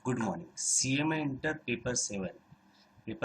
Good morning. CMA inter paper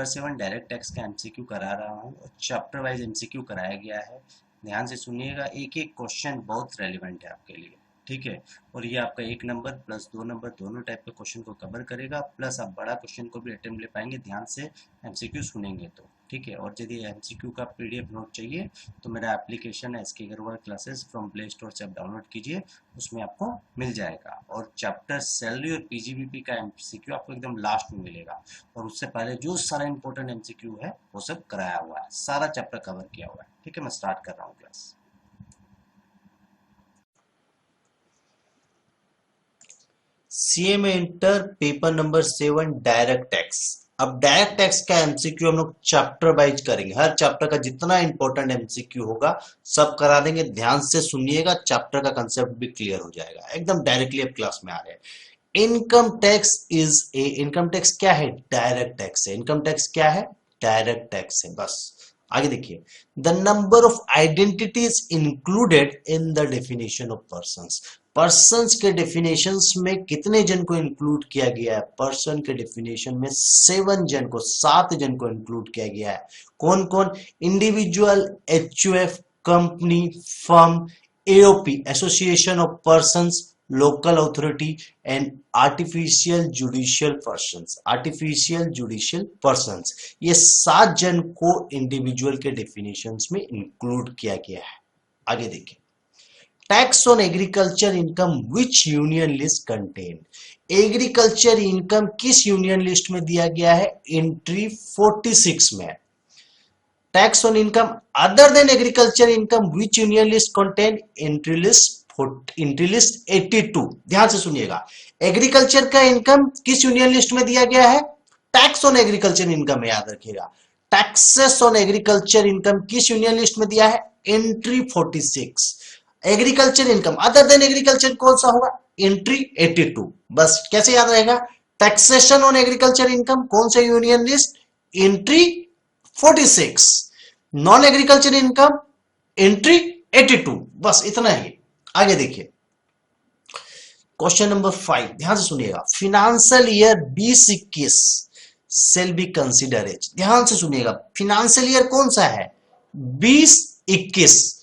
7 direct tax का MCQ करा रहा हूँ और चैप्टर वाइज एमसीक्यू कराया गया है। ध्यान से सुनिएगा, एक एक क्वेश्चन बहुत रेलिवेंट है आपके लिए, ठीक है। और ये आपका 1 नंबर प्लस 2 नंबर दोनों टाइप के क्वेश्चन को कवर करेगा, प्लस आप बड़ा क्वेश्चन को भी अटेम्प्ट ले पाएंगे ध्यान से एमसीक्यू सुनेंगे तो, ठीक है। और यदि एमसीक्यू का पीडीएफ नोट चाहिए तो मेरा एप्लीकेशन है SK Agarwal classes from play store से आप डाउनलोड कीजिए, उसमें आपको मिल जाएगा। और चैप्टर सैलरी और पीजीबीपी का एमसीक्यू आपको एकदम लास्ट में मिलेगा, और उससे पहले जो सारा इंपॉर्टेंट एमसीक्यू है वो सब कराया हुआ है, सारा चैप्टर कवर किया हुआ है, ठीक है। मैं स्टार्ट कर रहा हूँ class. CMA inter paper number 7 direct tax. अब डायरेक्ट टैक्स का एमसीक्यू हम लोग चैप्टर वाइज करेंगे, हर चैप्टर का जितना इंपॉर्टेंट एमसीक्यू होगा सब करा देंगे। ध्यान से सुनिएगा, चैप्टर का कंसेप्ट भी क्लियर हो जाएगा, एकदम डायरेक्टली अब क्लास में आ रहे हैं। Income tax is a, income tax क्या है? डायरेक्ट टैक्स है। इनकम टैक्स क्या है? डायरेक्ट टैक्स है। बस आगे देखिए, the number of identities included in the definition of persons. Persons के डेफिनेशंस में कितने जन को इंक्लूड किया गया है? पर्सन के डेफिनेशन में 7 जन को इंक्लूड किया गया है। कौन कौन? Individual, HUF, company, firm, AOP association of persons, local authority and artificial judicial persons. ये 7 जन को इंडिविजुअल के डेफिनेशंस में इंक्लूड किया गया है। आगे देखिए, tax on agriculture income which union list contain. Agriculture income किस यूनियन लिस्ट में दिया गया है? एंट्री 46 में। Tax on income other than agriculture income which union list contain? Entry list 82। ध्यान से सुनिएगा, एग्रीकल्चर का इनकम किस यूनियन लिस्ट में दिया गया है? टैक्स ऑन एग्रीकल्चर इनकम है, याद रखिएगा। टैक्सेस ऑन एग्रीकल्चर इनकम किस यूनियन लिस्ट में दिया है? Entry 46। Agriculture income other than agriculture कौन सा होगा? एंट्री 82। बस कैसे याद रहेगा? टैक्सेशन ऑन एग्रीकल्चर इनकम कौन सा union list? Entry 46। Non agriculture income entry 82। बस इतना ही। आगे देखिए, क्वेश्चन नंबर 5, ध्यान से सुनिएगा। Financial year 2021 shall be consider as. ध्यान से सुनिएगा, फिनेंशियल ईयर कौन सा है? 2021।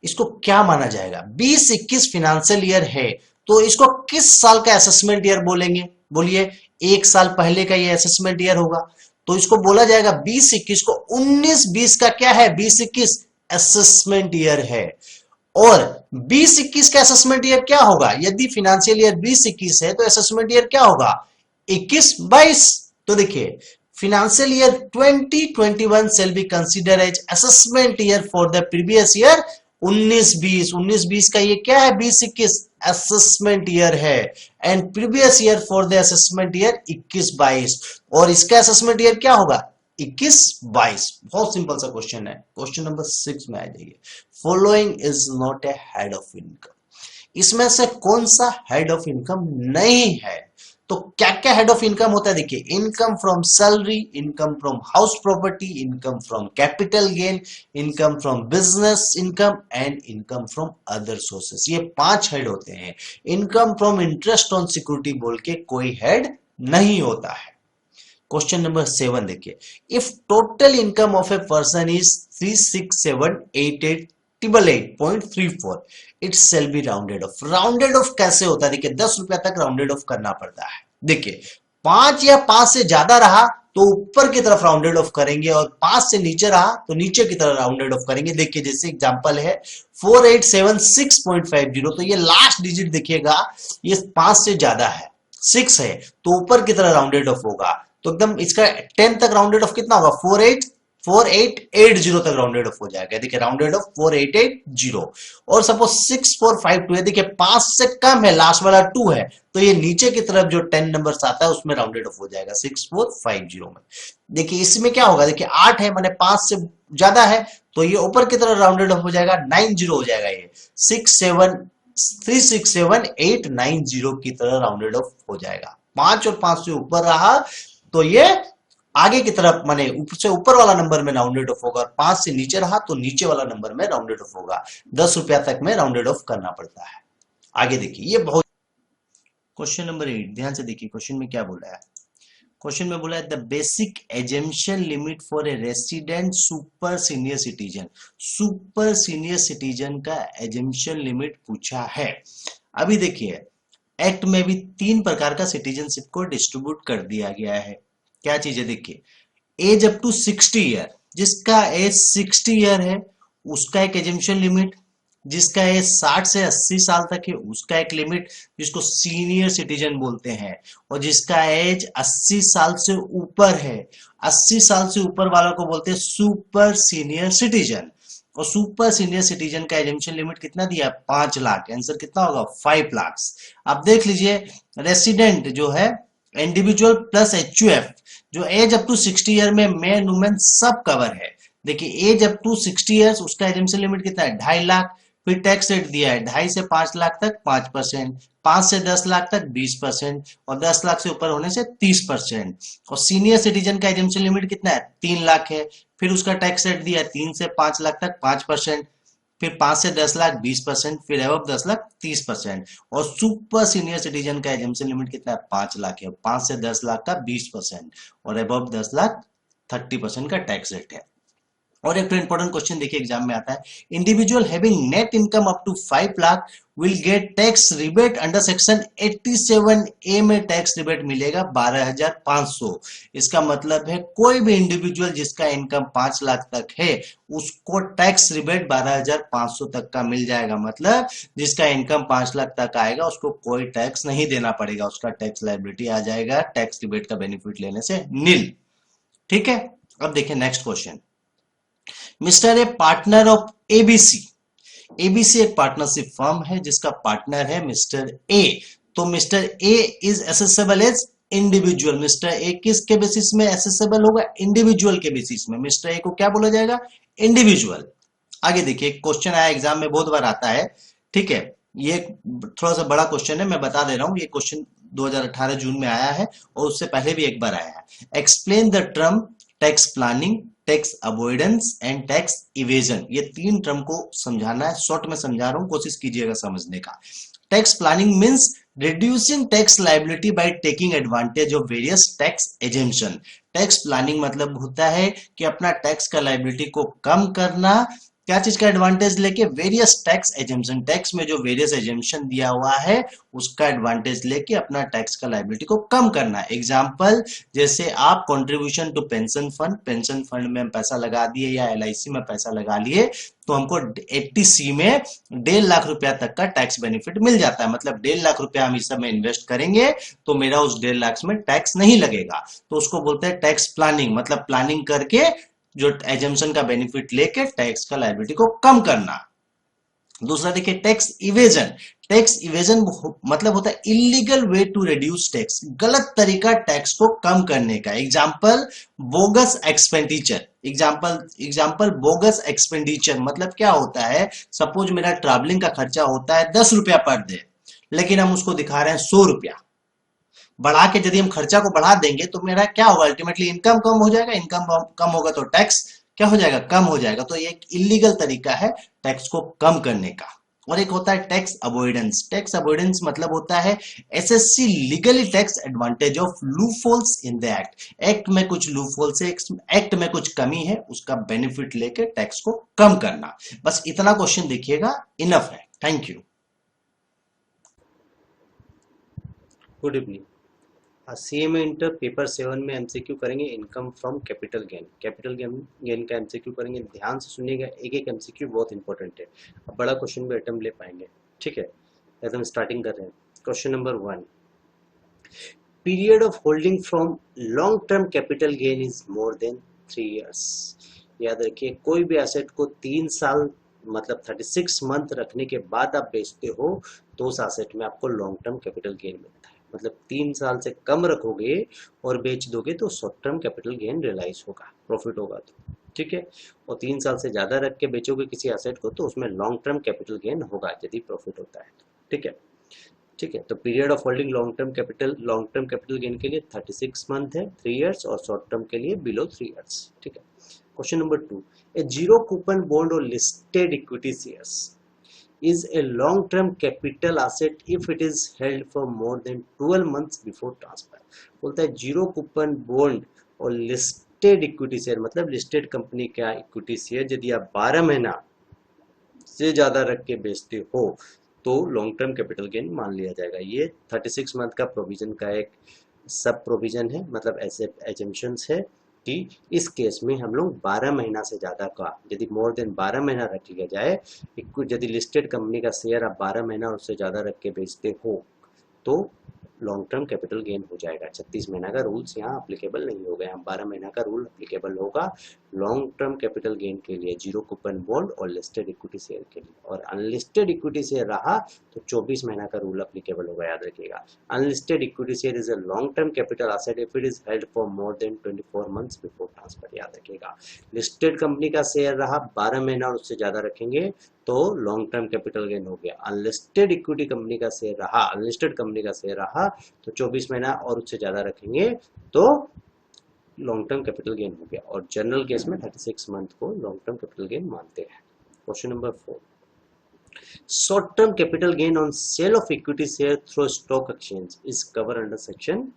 इसको क्या माना जाएगा? 2021 फिनेंशियल ईयर है तो इसको किस साल का असेसमेंट ईयर बोलेंगे? बोलिए, 1 साल पहले का ये असेसमेंट ईयर होगा, तो इसको बोला जाएगा 2021 को। 19-20 का क्या है? 2021 असेसमेंट ईयर है। और 2021 का असेसमेंट ईयर क्या होगा? यदि फिनेंशियल ईयर 2021 है तो असेसमेंट ईयर क्या होगा? 21-22। तो देखिए, financial year 2021 shall be considered as assessment year for the previous year 19-20। 19-20 का ये क्या है? 2021 असेसमेंट ईयर है। And previous year for the assessment year 21-22, और इसका असेसमेंट ईयर क्या होगा? 21-22। बहुत सिंपल सा क्वेश्चन है। क्वेश्चन नंबर 6 में आ जाइए। Following is not a head of income. इसमें से कौन सा हेड ऑफ इनकम नहीं है? तो क्या क्या हेड ऑफ इनकम होता है? देखिए, income from salary, income from house property, income from capital gain, income from business income and income from other sources. ये 5 हेड होते हैं। Income from interest on security बोल के कोई हेड नहीं होता है। क्वेश्चन नंबर 7 देखिए, if total income of a person is 3678888.34 it shall be rounded off. Rounded off कैसे होता है? देखिए, 10 रुपया तक राउंडेड ऑफ करना पड़ता है। देखिए, 5 या 5 से ज्यादा रहा तो ऊपर की तरफ राउंडेड ऑफ करेंगे, और 5 से नीचे रहा तो नीचे की तरफ राउंडेड ऑफ करेंगे। देखिए, जैसे एग्जांपल है 4876.50, तो ये लास्ट डिजिट देखिएगा, ये 5 से ज्यादा है, 6 है, तो ऊपर की तरफ राउंडेड ऑफ होगा। तो एकदम इसका 10 तक राउंडेड ऑफ कितना होगा? 4880 तक राउंडेड ऑफ हो जाएगा। देखिए, राउंडेड ऑफ 4880। और सपोज 6452 है, देखिए 5 से कम है, लास्ट वाला 2 है, तो ये नीचे की तरफ जो 10 नंबर आता है उसमें राउंडेड ऑफ हो जाएगा 6450 में। देखिए, इसमें क्या होगा? देखिए, 8 है माने 5 से ज्यादा है, तो ये ऊपर की तरफ राउंडेड ऑफ हो जाएगा, 90 हो जाएगा। ये 36789 की तरह राउंडेड ऑफ हो जाएगा। 5 और 5 से ऊपर रहा तो ये आगे की तरफ माने ऊपर से ऊपर वाला नंबर में राउंडेड ऑफ होगा, और 5 से नीचे रहा तो नीचे वाला नंबर में राउंडेड ऑफ होगा। 10 रुपया तक में राउंडेड ऑफ करना पड़ता है। आगे देखिए, ये बहुत क्वेश्चन नंबर 8, ध्यान से देखिए क्वेश्चन में क्या बोला है। क्वेश्चन में बोला है the basic exemption limit for a resident super senior citizen. Super senior citizen का एजम्पशन लिमिट पूछा है। अभी देखिए एक्ट में भी 3 प्रकार का सिटीजनशिप को डिस्ट्रीब्यूट कर दिया गया है। क्या चीज है देखिए, एज अप टू 60 ईयर, जिसका एज 60 ईयर है उसका एक एजम्पशन लिमिट, जिसका एज 60 से 80 साल तक है उसका एक लिमिट जिसको सीनियर सिटीजन बोलते हैं, और जिसका एज 80 साल से ऊपर है, 80 साल से ऊपर वालों को बोलते हैं सुपर सीनियर सिटीजन। और सुपर सीनियर सिटीजन का एजम्पशन लिमिट कितना दिया है? 5 लाख। आंसर कितना होगा? 5 लाख। अब देख लीजिए रेसिडेंट जो है इंडिविजुअल प्लस एचयूएफ, जो एज अप टू 60 ईयर में मैन वुमेन सब कवर है। देखिए एज अप टू 60 ईयर्स उसका एजम्पशन लिमिट कितना है? 2.5 लाख। फिर टैक्स रेट दिया है 2.5 से 5 लाख तक 5%, 5 से 10 लाख तक 20%, और 10 लाख से ऊपर होने से 30%। और सीनियर सिटीजन का एजम्पशन लिमिट कितना है? 3 लाख है। फिर उसका टैक्स रेट दिया है 3 से 5 लाख तक 5%, फिर 5 से 10 लाख 20%, फिर एबव 10 लाख 30%। और सुपर सीनियर सिटीजन का एजम्पशन लिमिट कितना है? 5 लाख है। 5 से 10 लाख का 20% और एबव 10 लाख 30% का टैक्स रेट है। और एक तो इंपॉर्टेंट क्वेश्चन देखिए एग्जाम में आता है, individual having net income up to 5 lakh will get tax rebate under section 87A में टैक्स रिबेट मिलेगा 12,500। इसका मतलब है कोई भी इंडिविजुअल जिसका इनकम 5 लाख तक है उसको टैक्स रिबेट 12,500 तक का मिल जाएगा। मतलब जिसका इनकम 5 लाख तक आएगा उसको कोई टैक्स नहीं देना पड़ेगा, उसका टैक्स लायबिलिटी आ जाएगा टैक्स रिबेट का बेनिफिट लेने से नील। ठीक है, अब देखिए next question. Mister A partner of ABC. ABC एक पार्टनरशिप फर्म है जिसका पार्टनर है मिस्टर ए। तो mister A is assessable as individual. Mister A किसके बेसिस में एसेसेबल होगा? इंडिविजुअल के बेसिस में। मिस्टर ए को क्या बोला जाएगा? इंडिविजुअल। आगे देखिए क्वेश्चन आया एग्जाम में, बहुत बार आता है। ठीक है, ये थोड़ा सा बड़ा क्वेश्चन है, मैं बता दे रहा हूं। ये क्वेश्चन 2018 जून में आया है और उससे पहले भी एक बार आया है। Explain the term tax planning, tax avoidance and tax evasion. ये 3 टर्म को समझाना है, शॉर्ट में समझा रहा हूं, कोशिश कीजिएगा समझने का। Tax planning means reducing tax liability by taking advantage of various tax exemption. Tax planning मतलब होता है कि अपना टैक्स का लायबिलिटी को कम करना। क्या चीज का एडवांटेज लेके? Various tax exemption. टैक्स में जो वेरियस एजेम्पशन दिया हुआ है उसका एडवांटेज लेके अपना टैक्स का लायबिलिटी को कम करना। एग्जांपल, जैसे आप contribution to pension fund, pension fund में पैसा लगा दिए या एलआईसी में पैसा लगा लिए तो हमको 80C में 1.5 लाख रुपया तक का टैक्स बेनिफिट मिल जाता है। मतलब 1.5 लाख रुपया हम इस समय इन्वेस्ट करेंगे तो मेरा उस 1.5 लाख में टैक्स नहीं लगेगा। तो उसको बोलते हैं टैक्स प्लानिंग। मतलब प्लानिंग करके जो एजम्पशन का बेनिफिट लेके टैक्स का लायबिलिटी को कम करना। दूसरा देखिए टैक्स इवेजन। टैक्स इवेजन मतलब होता है illegal way to reduce tax, गलत तरीका टैक्स को कम करने का। Example bogus expenditure. Example bogus expenditure मतलब क्या होता है? सपोज मेरा ट्रैवलिंग का खर्चा होता है 10 रुपया पर डे, लेकिन हम उसको दिखा रहे हैं 100 रुपया। बढ़ा के यदि हम खर्चा को बढ़ा देंगे तो मेरा क्या होगा? अल्टीमेटली इनकम कम हो जाएगा। इनकम कम होगा तो टैक्स क्या हो जाएगा? कम हो जाएगा। तो ये एक इलीगल तरीका है टैक्स को कम करने का। और एक होता है टैक्स अवॉइडेंस। टैक्स अवॉइडेंस मतलब होता है SSC legally tax advantage of loopholes in the act. Act में कुछ लूपहोल्स है, एक्ट में कुछ कमी है, उसका बेनिफिट लेके टैक्स को कम करना। बस इतना क्वेश्चन देखिएगा, इनफ है। Thank you. Good evening. CMA inter paper 7 में एमसीक्यू करेंगे income from capital gain. Capital gain का एमसीक्यू करेंगे, ध्यान से सुनिएगा, एक एक एमसीक्यू बहुत इंपॉर्टेंट है। अब बड़ा क्वेश्चन भी अटेम्प्ट ले पाएंगे। ठीक है, एकदम स्टार्टिंग कर रहे हैं। Question number 1, period of holding from long term capital gain is more than 3 years। याद रखिए कोई भी एसेट को 3 साल मतलब 36 मंथ रखने के बाद आप बेचते हो तो उस एसेट में आपको लॉन्ग टर्म कैपिटल गेन मिलता है। मतलब 3 साल से कम रखोगे और बेच दोगे तो short term capital gain realise होगा, प्रॉफिट होगा। तो ठीक है, और 3 साल से ज्यादा रख के बेचोगे किसी एसेट को तो उसमें लॉन्ग टर्म कैपिटल गेन होगा यदि प्रॉफिट होता है। ठीक है, ठीक है। तो period of holding long term capital gain के लिए 36 मंथ है, 3 years, और शॉर्ट टर्म के लिए बिलो 3 years। ठीक है। क्वेश्चन नंबर 2, ए जीरो कूपन बॉन्ड और listed equity shares. is a long-term capital asset if it is held for more than 12 months before transfer। बोलता है जीरो कूपन बॉन्ड और listed equity share, मतलब listed company का equity share यदि आप 12 महीना से ज्यादा रख के बेचते हो तो लॉन्ग टर्म कैपिटल गेन मान लिया जाएगा। ये 36 मंथ का प्रोविजन का एक सब प्रोविजन है, मतलब ऐसे एजम्पशंस है कि इस केस में हम लोग 12 महीना से ज़्यादा का यदि मोर देन 12 महीना रख लिया जाए, यदि लिस्टेड कंपनी का शेयर आप 12 महीना और उससे ज़्यादा रख के बेचते हो तो लॉन्ग टर्म कैपिटल गेन हो जाएगा। 36 महीना का रूल्स यहाँ अप्लीकेबल नहीं होगा, यहाँ 12 महीना का रूल अप्लीकेबल होगा लॉन्ग टर्म कैपिटल गेन के लिए, जीरो कूपन बॉन्ड और लिस्टेड इक्विटी शेयर के लिए। और अनलिस्टेड इक्विटी शेयर रहा तो 24 महीना का रूल अप्लीकेबल होगा, याद रखिएगा। Unlisted equity share is a long term capital asset if it is held for more than 24 months before transfer, याद रखिएगा। लिस्टेड कंपनी का शेयर रहा 12 महीना और उससे ज्यादा रखेंगे तो लॉन्ग टर्म कैपिटल गेन हो गया। अनलिस्टेड इक्विटी कंपनी का शेयर रहा, अनलिस्टेड कंपनी का शेयर रहा तो 24 महीना और उससे ज्यादा रखेंगे तो लॉन्ग टर्म कैपिटल गेन हो गया। और जनरल केस में 36 मंथ को लॉन्ग टर्म कैपिटल गेन मानते हैं। Question number 4, short term capital gain on sale of equity share through stock exchange is cover under section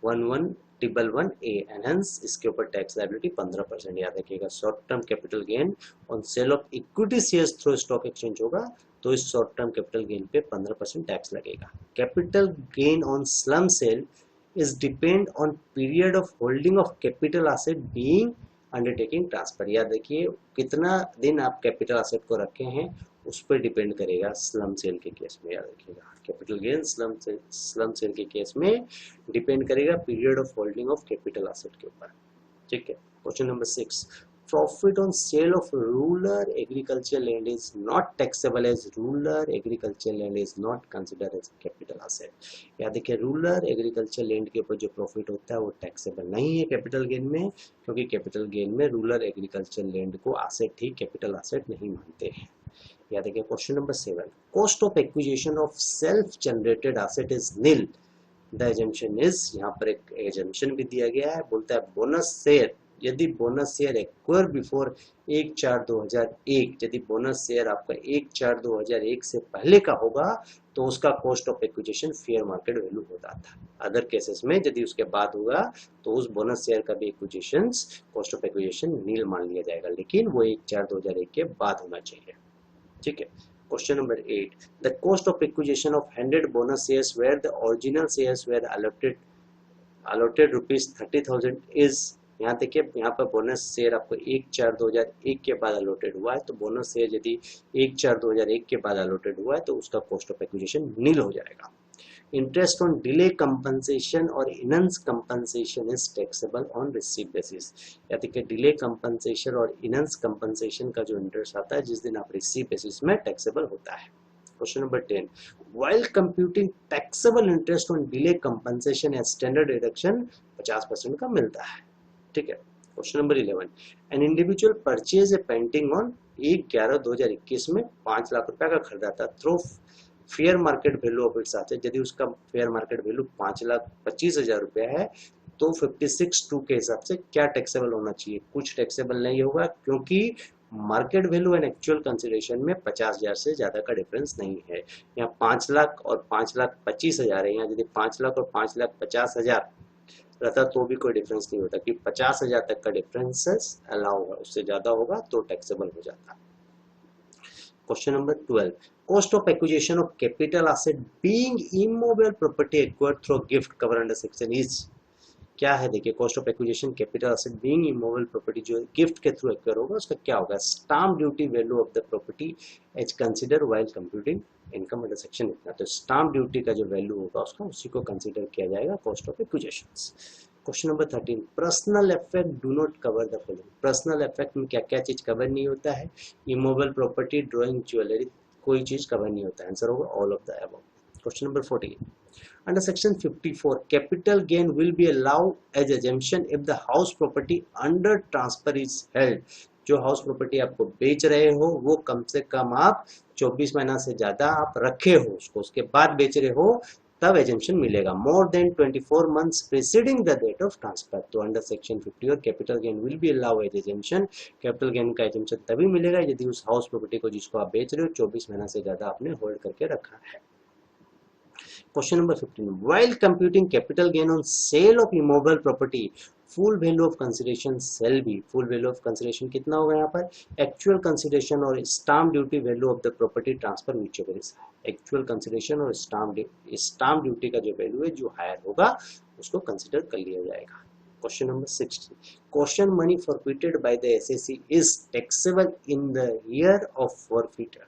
1111A and hence इसके ऊपर tax liability 15%, याद रखिएगा। Short term capital gain on sale of equity shares through stock exchange होगा तो इस short term capital gain पे 15% tax लगेगा। Capital gain on slump sale is depend on period of holding of capital asset being undertaking transfer, याद रखिए कितना दिन आप कैपिटल एसेट को रखे हैं उस पर डिपेंड करेगा स्लम सेल के केस में, याद रखिएगा। कैपिटल गेन स्लम सेल के केस में डिपेंड करेगा period of holding of capital asset के ऊपर, ठीक है। Question number 6, profit on sale of rural agricultural land is not taxable as rural agricultural land is not considered as capital asset। याद देखिए rural agriculture land के ऊपर जो profit होता है वो टैक्सेबल नहीं है कैपिटल गेन में, क्योंकि कैपिटल गेन में रूरल एग्रीकल्चर लैंड को एसेट ही कैपिटल एसेट नहीं मानते हैं। याद देखिए question number 7, cost of acquisition of self generated asset is nil, the exemption is, यहाँ पर एक एजम्पशन भी दिया गया है, बोलता है बोनस शेयर, यदि बोनस शेयर एक्वायर बिफोर 1/4/2001, यदि बोनस शेयर आपका 1/4/2001 से पहले का होगा तो उसका cost of acquisition fair market value होता था। अदर केसेस में यदि उसके बाद होगा तो उस बोनस शेयर का भी एक्विजिशन कॉस्ट ऑफ एक्विजिशन नील मान लिया जाएगा, लेकिन वो 1/4/2001 के बाद होना चाहिए, ठीक है। Question number 8, the cost of acquisition of 100 bonus shares where the original shares where allotted rupees 30,000 is, यहाँ देखिए यहाँ पर बोनस शेयर आपको 1/4/2001 के बाद अलॉटेड हुआ है, तो बोनस शेयर यदि 1/4/2001 के बाद अलॉटेड हुआ है तो उसका कॉस्ट ऑफ एक्विजिशन नील हो जाएगा। इंटरेस्ट ऑन डिले कंपनसेशन और enhanced compensation is taxable on receive basis, या देखिए डिले कंपनसेशन और इनन्स कंपनसेशन का जो इंटरेस्ट आता है जिस दिन आप रिसीव बेसिस में टैक्सेबल होता है। Question number 10, while computing taxable interest on delay compensation as standard deduction 50% का मिलता है, ठीक है। Question number 11, an individual purchase a painting on 1/11/2021 में 5 लाख रुपए का खरीदा था through fair market value of its asset, यदि उसका फेयर मार्केट वैल्यू 5,25,000 रुपया है तो 56(2) के हिसाब से क्या टैक्सेबल होना चाहिए? कुछ टैक्सेबल नहीं होगा, क्योंकि market value and actual consideration में 50,000 से ज्यादा का डिफरेंस नहीं है। यहाँ 5 लाख और 5,25,000 है, यहाँ यदि 5 लाख और 5,50,000 रहता तो भी कोई डिफरेंस नहीं होता, कि 50,000 तक का डिफरेंस अलाउ होगा, उससे ज्यादा होगा तो टैक्सेबल हो जाता। Question number 12, cost of acquisition of capital asset being immovable property acquired through gift cover under section is, क्या है देखिए, cost of acquisition capital asset being immovable property जो गिफ्ट के थ्रू एक्वायर होगा उसका क्या होगा? Stamp duty value of the property as consider while computing income under section इतना, तो स्टाम्प ड्यूटी का जो वैल्यू होगा उसका उसी को कंसीडर किया जाएगा cost of acquisitions. Question number 13, personal effect do not cover the following, personal effect में क्या क्या चीज कवर नहीं होता है? इमूवेबल प्रॉपर्टी, ड्राइंग, ज्वेलरी, कोई चीज कवर नहीं होता है। आंसर होगा all of the above. Question number 14, under section 54 capital gain will be allowed as exemption if the house property under transfer is held, जो हाउस प्रॉपर्टी आपको बेच रहे हो वो कम से कम आप 24 महीना से ज्यादा आप रखे हो उसको, उसके बाद बेच रहे हो तब एजम्पशन मिलेगा। More than 24 months preceding the date of transfer, तो अंडर सेक्शन 50 और capital gain will be allow as exemption. Capital gain का एजम्पशन तभी मिलेगा यदि उस हाउस प्रॉपर्टी को जिसको आप बेच रहे हो 24 महीना से ज्यादा आपने होल्ड करके रखा है। Question number 15, while computing capital gain on sale of immovable property, full value of consideration shall be, full value of consideration कितना होगा यहाँ पर, actual consideration और stamp duty value of the property transfer whichever is, actual consideration और stamp duty का जो value है जो higher होगा उसको consider कर लिया जाएगा। Question number 16, caution money forfeited by the SSC is taxable in the year of forfeiture,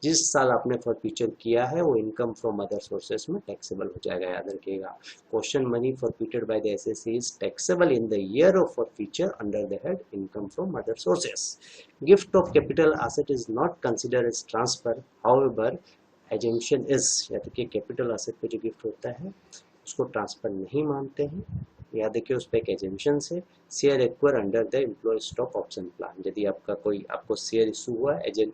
जिस साल आपने फॉरफीचर किया है वो इनकम फ्रॉम अदर सोर्सेस में टैक्सेबल हो जाएगा, याद रखिएगा। Question money forfeited by the SSC is taxable in the year of forfeiture under the head income from other sources. Gift of capital asset is not considered as transfer, however exemption is, याद रखिए capital asset पे जो gift होता है उसको transfer नहीं मानते हैं, याद रखिए उस पर एक एजम्पशन है। Share acquire under the employ stock option plan, यदि आपको शेयर इशू हुआ एजेंट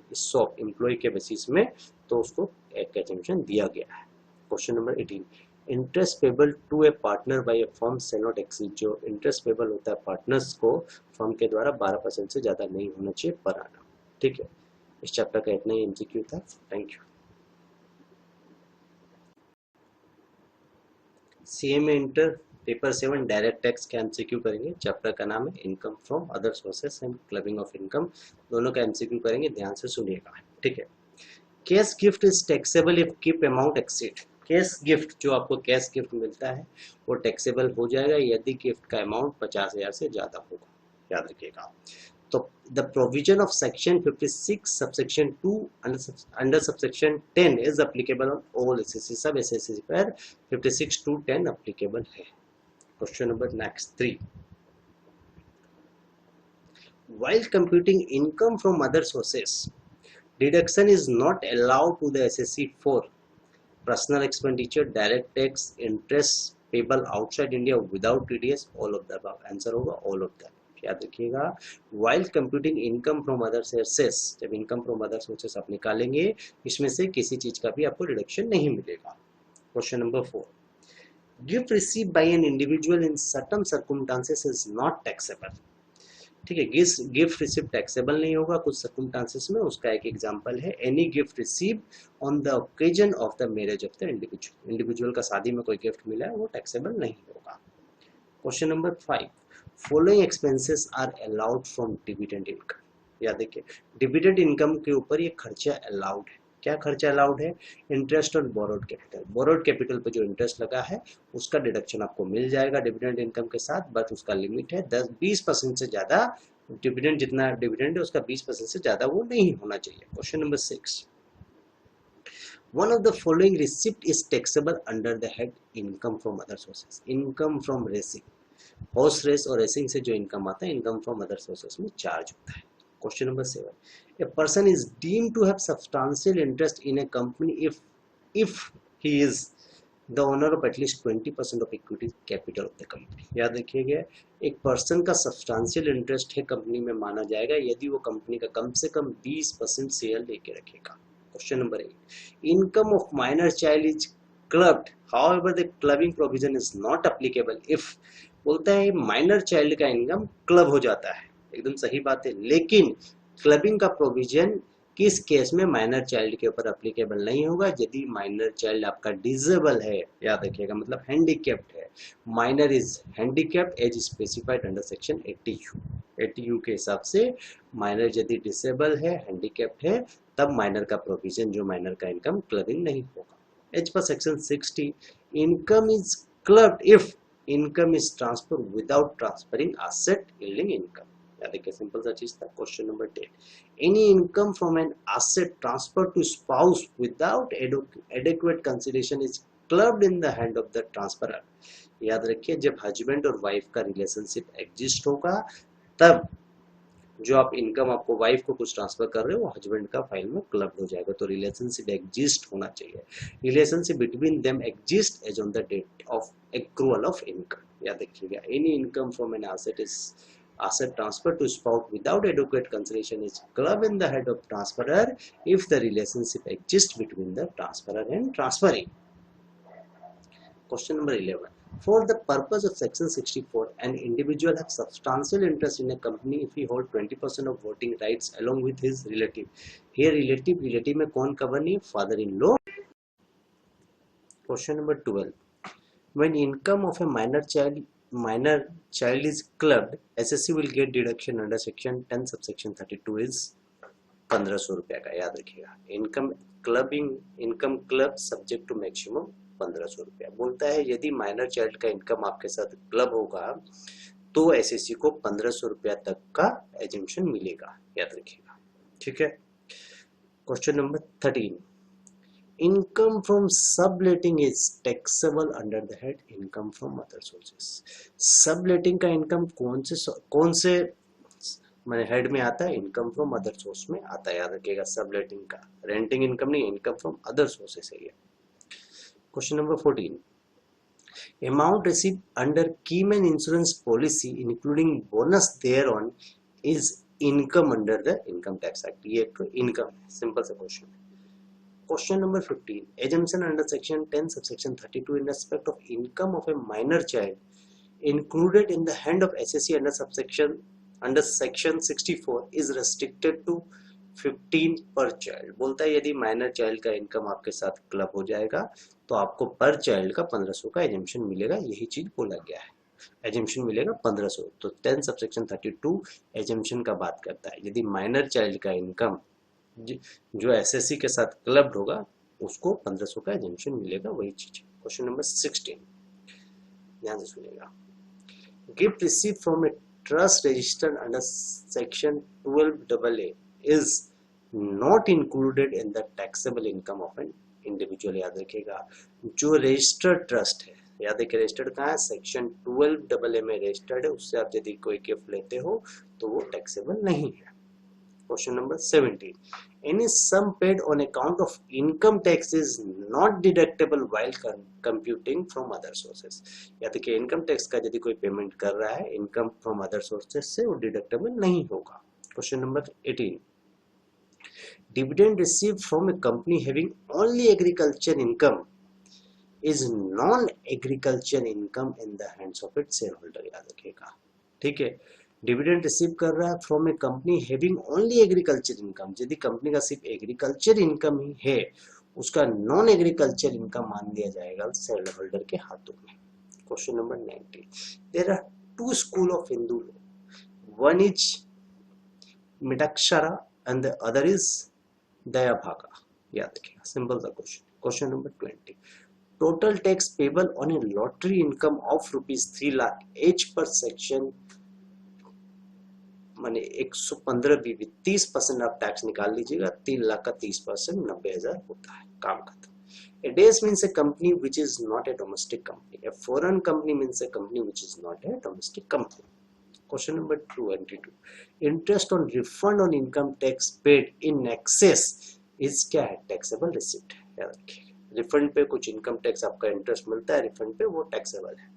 एम्प्लॉय के बेसिस में तो उसको एक एजम्पशन दिया गया है। Question number 18, interest payable to a partner by a firm shall not exceed, जो इंटरेस्ट पेबल होता है पार्टनर्स को फर्म के द्वारा 12% से ज्यादा नहीं होना चाहिए पर आना। ठीक है, इस चैप्टर का इतना ही एमसीक्यू था। Thank you. CMA inter paper 7 direct tax का एमसीक्यू करेंगे। चैप्टर का नाम है income from other sources and clubbing of income, दोनों का एमसीक्यू करेंगे, ध्यान से सुनिएगा। ठीक है, cash gift is taxable if gift amount exceed, cash gift जो आपको कैश गिफ्ट मिलता है वो टैक्सेबल हो जाएगा यदि गिफ्ट का अमाउंट 50,000 से ज्यादा होगा, याद रखिएगा। तो the provision of section 56 subsection 2 under subsection 10 is applicable on all SSC, सब SSC पर 56 to 10 applicable है। Question number next 3, while computing income from other sources, deduction is not allowed to the SSC for personal expenditure, direct tax, interest payable outside India without TDS, all of the above, answer होगा all of them, याद रखिएगा। While computing income from other sources, जब income from other sources आप निकालेंगे इसमें से किसी चीज का भी आपको डिडक्शन नहीं मिलेगा। Question number 4, gift receive by an individual in certain circumstances is not taxable. ठीक है, गिफ्ट रिसीव टैक्सेबल नहीं होगा कुछ सर्कमस्टेंसेस में, उसका एक एग्जांपल है any gift receive on the occasion of the marriage of the individual, individual का शादी में कोई गिफ्ट मिला है वो टैक्सेबल नहीं होगा। Question number 5, following expenses are allowed from dividend income, याद देखिए डिविडेंड इनकम के ऊपर ये खर्चा अलाउड है। क्या खर्चा अलाउड है, interest on borrowed capital, borrowed capital पर जो इंटरेस्ट लगा है उसका डिडक्शन आपको मिल जाएगा डिविडेंड इनकम के साथ, बट उसका लिमिट है 10-20% से ज्यादा, डिविडेंड जितना डिविडेंड है उसका 20% से ज्यादा वो नहीं होना चाहिए। Question number 6, one of the following receipt is taxable under the head income from other sources, income from racing, horse race और रेसिंग से जो इनकम आता है इनकम फ्रॉम अदर सोर्सेस में चार्ज होता है। Question number 7, a person is deemed to have substantial interest in a company if he is the owner of at least 20% of equity capital of the company, याद रखिएगा एक person का substantial interest है company में माना जाएगा यदि वो कंपनी का कम से कम 20% शेयर लेके रखेगा। Question number 8, income of minor child is clubbed, however the clubbing provision is not applicable if, बोलता है माइनर चाइल्ड का इनकम क्लब हो जाता है, एकदम सही बात है, लेकिन क्लबिंग का प्रोविजन किस केस में माइनर चाइल्ड के ऊपर एप्लीकेबल नहीं होगा, यदि माइनर चाइल्ड आपका डिसेबल है, याद रखिएगा मतलब हैंडीकैप्ड है, minor is handicapped as specified under section 80U के हिसाब से माइनर यदि डिसेबल है हैंडीकैप्ड है तब माइनर का प्रोविजन जो माइनर का इनकम क्लबिंग नहीं होगा। As per section 60, income is clubbed if income is transfer without transferring asset yielding income, याद रखिए सिंपल सा चीज था। Question number 10, any income from an asset transfer to spouse without adequate consideration is clubbed in the hand of the transferor, याद रखिए जब husband और wife का रिलेशनशिप एग्जिस्ट होगा तब जो आप इनकम आपको वाइफ को कुछ ट्रांसफर कर रहे हो वो हस्बैंड का फाइल में क्लब हो जाएगा, तो रिलेशनशिप एग्जिस्ट होना चाहिए, relationship between them exist as on the date of accrual of income, याद रखिएगा any income from an asset is asset transfer to spouse without adequate consideration is clubbed in the head of transferor if the relationship exists between the transferor and transferee। Question number 11. For the purpose of section 64, an individual has substantial interest in a company if he holds 20% of voting rights along with his relative. Here relative में कौन cover नहीं? Father-in-law. Question number 12. When income of a minor child is clubbed, SSC will get deduction under section 10 subsection 32 is 1500 रुपया का, याद रखिएगा. Income club subject to maximum 1500 रुपया. बोलता है यदि माइनर चाइल्ड का इनकम आपके साथ क्लब होगा तो एसएससी को 1500 रुपया तक का एजम्पशन मिलेगा, याद रखिएगा. ठीक है. Question number 13. Income from subletting is taxable under the head income from other sources. Subletting का इनकम कौन से मैंने हेड में आता है? इनकम फ्रॉम अदर सोर्स में आता है, याद रखिएगा. सबलेटिंग का रेंटिंग इनकम नहीं, इनकम फ्रॉम अदर सोर्सेस है ये. Question number 14. Amount receive under keyman insurance policy including bonus thereon is income under the income tax act. ये एक इनकम है, सिंपल सा क्वेश्चन है. Question number 15. Assumption under section 10 subsection 32 in respect of income of a minor child included in the hand of SSC under section 64 is restricted to 15 per child. बोलता है यदि minor child का income आपके साथ club हो जाएगा तो आपको पर चाइल्ड का 1500 का एजम्पशन मिलेगा. यही चीज बोला गया है, एजम्पशन मिलेगा 1500. तो 10 सबसेक्शन 32 एजम्पशन का बात करता है. यदि माइनर चाइल्ड का इनकम जो एसएससी के साथ क्लब्ड होगा उसको 1500 का एजम्पशन मिलेगा, वही चीज. Question number 16. ध्यान से सुनिएगा. Gift receive from a trust registered under section 12AA is not included in the taxable income of an individual. याद रखिएगा, जो रजिस्टर्ड ट्रस्ट है, याद रखिए रजिस्टर्ड कहाँ है? सेक्शन 12AA में रजिस्टर्ड है. उससे आप यदि कोई गिफ्ट लेते हो तो वो टैक्सेबल नहीं है. Question number 17. Any sum paid on account of income tax is not deductible while computing from other sources. या देखिए इनकम टैक्स का यदि कोई पेमेंट कर रहा है इनकम फ्रॉम अदर सोर्सेस से, वो डिडक्टेबल नहीं होगा. Question number 18. Dividend received from a company having only agriculture income is non-agriculture income in the hands of its shareholder. याद रखिएगा. ठीक है. डिविडेंड रिसीव कर रहा है from A company having only agriculture income. यदि कंपनी का सिर्फ एग्रीकल्चर इनकम ही है उसका नॉन एग्रीकल्चर इनकम मान दिया जाएगा शेयर होल्डर के हाथों में. Question number 19. There are two school of Hindu law. One is Mitakshara and the other is Dayabhaga. याद रखिएगा, सिंपल सा question. Question number 20. Total tax payable on a lottery income of ₹3 lakh as per section माने 115 बीबी 30% आप tax निकाल लीजिएगा. 3 लाख का 30% 90,000 होता है. काम खत्म. A DAS means a company which is not a domestic company. A foreign company means a company which is not a domestic company. Question number 22. Interest on refund on income tax paid in excess is क्या है? Taxable receipt. याद रखिएगा, refund पे कुछ income tax आपका interest मिलता है, refund पे वो टैक्सेबल है.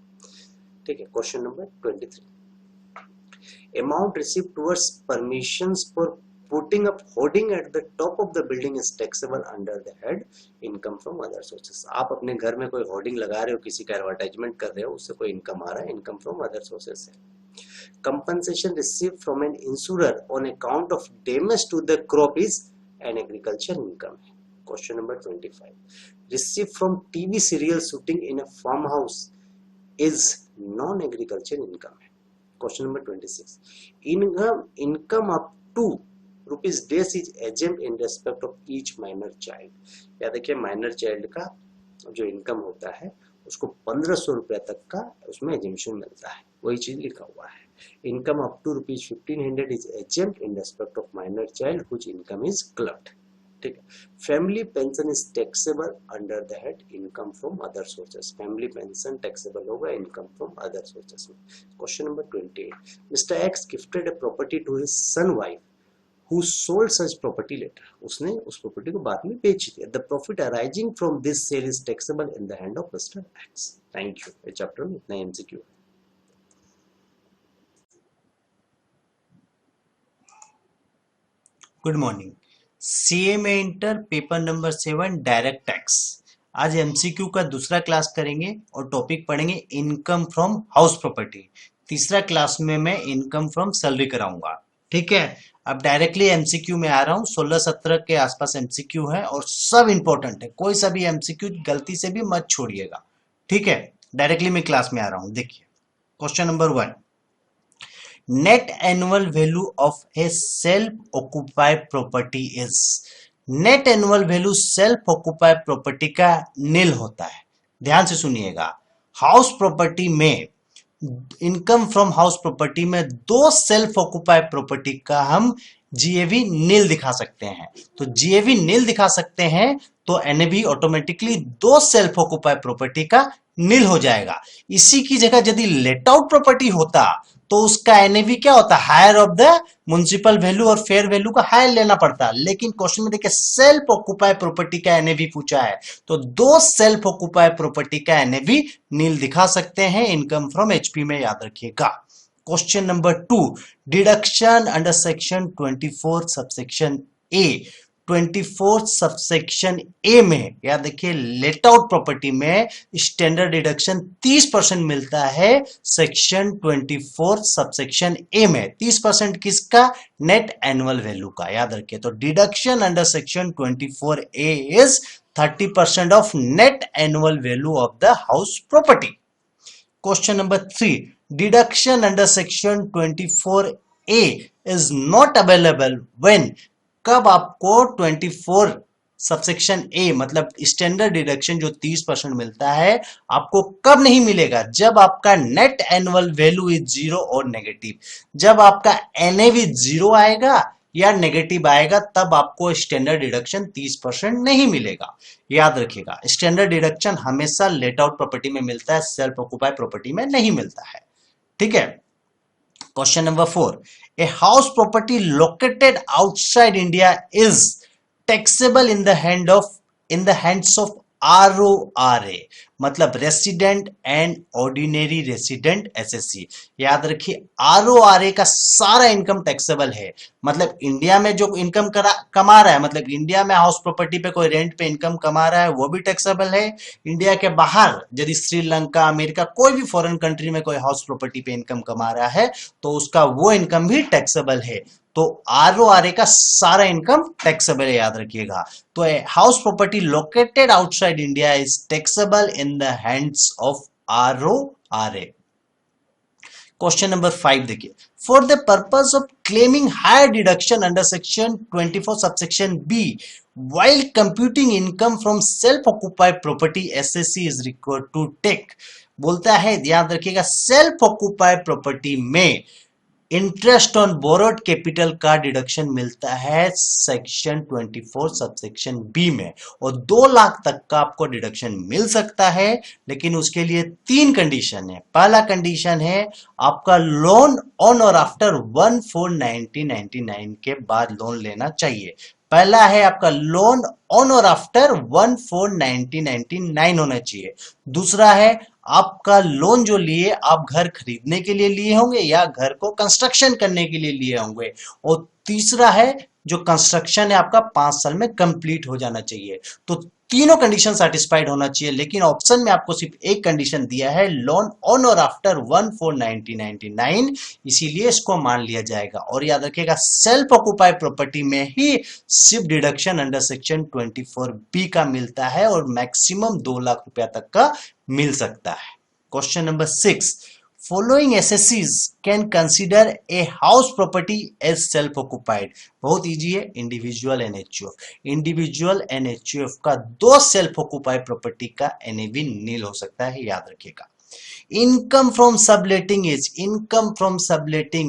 ठीक है. Question number 23. Amount received towards permissions for putting up hoarding at the top of the building is taxable under the head income from other sources. आप अपने घर में कोई होर्डिंग लगा रहे हो, किसी का एडवर्टाइजमेंट कर रहे हो, उससे कोई इनकम आ रहा है, इनकम फ्रॉम अदर सोर्सेस है. Compensation received from an insurer on account of damage to the crop is an agriculture income. Question number 25. Received from TV serial shooting in a farmhouse is non-agriculture income. Question number 26. Income up to rupees days is exempt in respect of each minor child. याद रखिए minor child का जो income होता है उसको 1500 रुपया तक का उसमें एजम्पशन मिलता है, वही चीज लिखा हुआ है. Income up to ₹1500 is exempt in respect of minor child whose income is clubbed. ठीक है. Family pension is taxable under the head income from other sources. Family pension taxable होगा इनकम फ्रॉम अदर सोर्सेस में. Question number 28. Mister X gifted a property to his son wife who sold such property later. उसने उस property को बाद में बेच दिया. The profit arising from this sale is taxable in the hand of Mr. X. Thank you. ये chapter में इतना MCQ है. Good morning. CA में inter paper number 7 direct tax. आज एमसीक्यू का दूसरा क्लास करेंगे और टॉपिक पढ़ेंगे इनकम फ्रॉम हाउस प्रॉपर्टी। तीसरा क्लास में मैं इनकम फ्रॉम सैलरी कराऊंगा। ठीक है, अब डायरेक्टली एमसीक्यू में आ रहा हूँ। 16-17 के आसपास एमसीक्यू है और सब इंपॉर्टेंट है, कोई सा भी एमसीक्यू गलती से भी मत छोड़िएगा। ठीक है, डायरेक्टली मैं क्लास में आ रहा हूँ। देखिए question number 1, net annual value of A self occupied property is. Net annual value self occupied property का नील होता है। ध्यान से सुनिएगा, हाउस प्रॉपर्टी में इनकम फ्रॉम हाउस प्रॉपर्टी में दो सेल्फ ऑक्युपाइड प्रॉपर्टी का हम जीएवी नील दिखा सकते हैं। तो जीएवी नील दिखा सकते हैं तो एनएवी ऑटोमेटिकली दो सेल्फ ऑक्युपाइड प्रॉपर्टी का नील हो जाएगा। इसी की जगह यदि लेट आउट प्रॉपर्टी होता तो उसका एनएवी क्या होता, higher of the municipal value और फेयर वैल्यू का हायर लेना पड़ता। लेकिन क्वेश्चन में देखिए सेल्फ ऑक्युपाइड प्रॉपर्टी का एनएवी पूछा है, तो दो सेल्फ ऑक्युपाइड प्रॉपर्टी का एनएवी नील दिखा सकते हैं इनकम फ्रॉम एचपी में, याद रखिएगा। Question number 2, deduction under section 24 subsection A. 24 subsection A में याद देखिए लेट आउट प्रॉपर्टी में स्टैंडर्ड डिडक्शन 30% मिलता है सेक्शन 24 सबसेक्शन ए में। 30% किसका, नेट एनुअल वैल्यू का, याद रखिए। तो deduction under section 24 A is 30% of net annual value of the house property. Question number 3, deduction under section 24 A is not available when. कब आपको 24 सबसेक्शन ए मतलब स्टैंडर्ड डिडक्शन जो 30% मिलता है आपको कब नहीं मिलेगा, जब आपका net annual value is zero और नेगेटिव। जब आपका एनएवी जीरो आएगा या नेगेटिव आएगा तब आपको स्टैंडर्ड डिडक्शन 30% नहीं मिलेगा। याद रखिएगा, स्टैंडर्ड डिडक्शन हमेशा लेट आउट प्रॉपर्टी में मिलता है, सेल्फ ऑक्युपाइड प्रॉपर्टी में नहीं मिलता है। ठीक है, question number 4, a house property located outside India is taxable in the hands of RORA मतलब resident and ordinary resident SSC. याद रखिए RORA का सारा इनकम टैक्सेबल है। मतलब इंडिया में जो इनकम कमा रहा है, मतलब इंडिया में हाउस प्रॉपर्टी पे कोई रेंट पे इनकम कमा रहा है वो भी टैक्सेबल है। इंडिया के बाहर यदि श्रीलंका, अमेरिका, कोई भी फॉरेन कंट्री में कोई हाउस प्रॉपर्टी पे इनकम कमा रहा है तो उसका वो इनकम भी टैक्सेबल है। तो RORA का सारा इनकम टैक्सेबल है, याद रखिएगा। तो house property located outside India is taxable in the hands of RORA। Question number 5 देखिए, for the purpose of claiming higher deduction under section 24 subsection B while computing income from self occupied property SSC is required to take। बोलता है, याद रखिएगा, self occupied property में interest on borrowed capital का deduction मिलता है section 24 subsection B में, और 2 लाख तक का आपको डिडक्शन मिल सकता है। लेकिन उसके लिए 3 कंडीशन है। पहला कंडीशन है आपका लोन ऑन और आफ्टर 1/4/1999 के बाद लोन लेना चाहिए। पहला है आपका लोन ऑन और आफ्टर 1/4/1999 होना चाहिए। दूसरा है आपका लोन जो लिए आप घर खरीदने के लिए लिए होंगे या घर को कंस्ट्रक्शन करने के लिए लिए होंगे। और तीसरा है जो कंस्ट्रक्शन है आपका 5 साल में कंप्लीट हो जाना चाहिए। तो तीनों कंडीशन सेटिस्फाइड होना चाहिए, लेकिन ऑप्शन में आपको सिर्फ एक कंडीशन दिया है, लोन ऑन और आफ्टर 1/4/1999, इसीलिए इसको मान लिया जाएगा। और याद रखिएगा सेल्फ ऑक्युपाइड प्रॉपर्टी में ही सिर्फ डिडक्शन अंडर सेक्शन 24B का मिलता है और मैक्सिमम 2 लाख रुपया तक का मिल सकता है। Question number 6, following SSCs can consider a house property as self occupied। बहुत इजी है, individual and HUF. Individual and HUF का 2 सेल्फ ऑक्युपाइड प्रॉपर्टी का एनएवी नील हो सकता है, याद रखिएगा। Income from subletting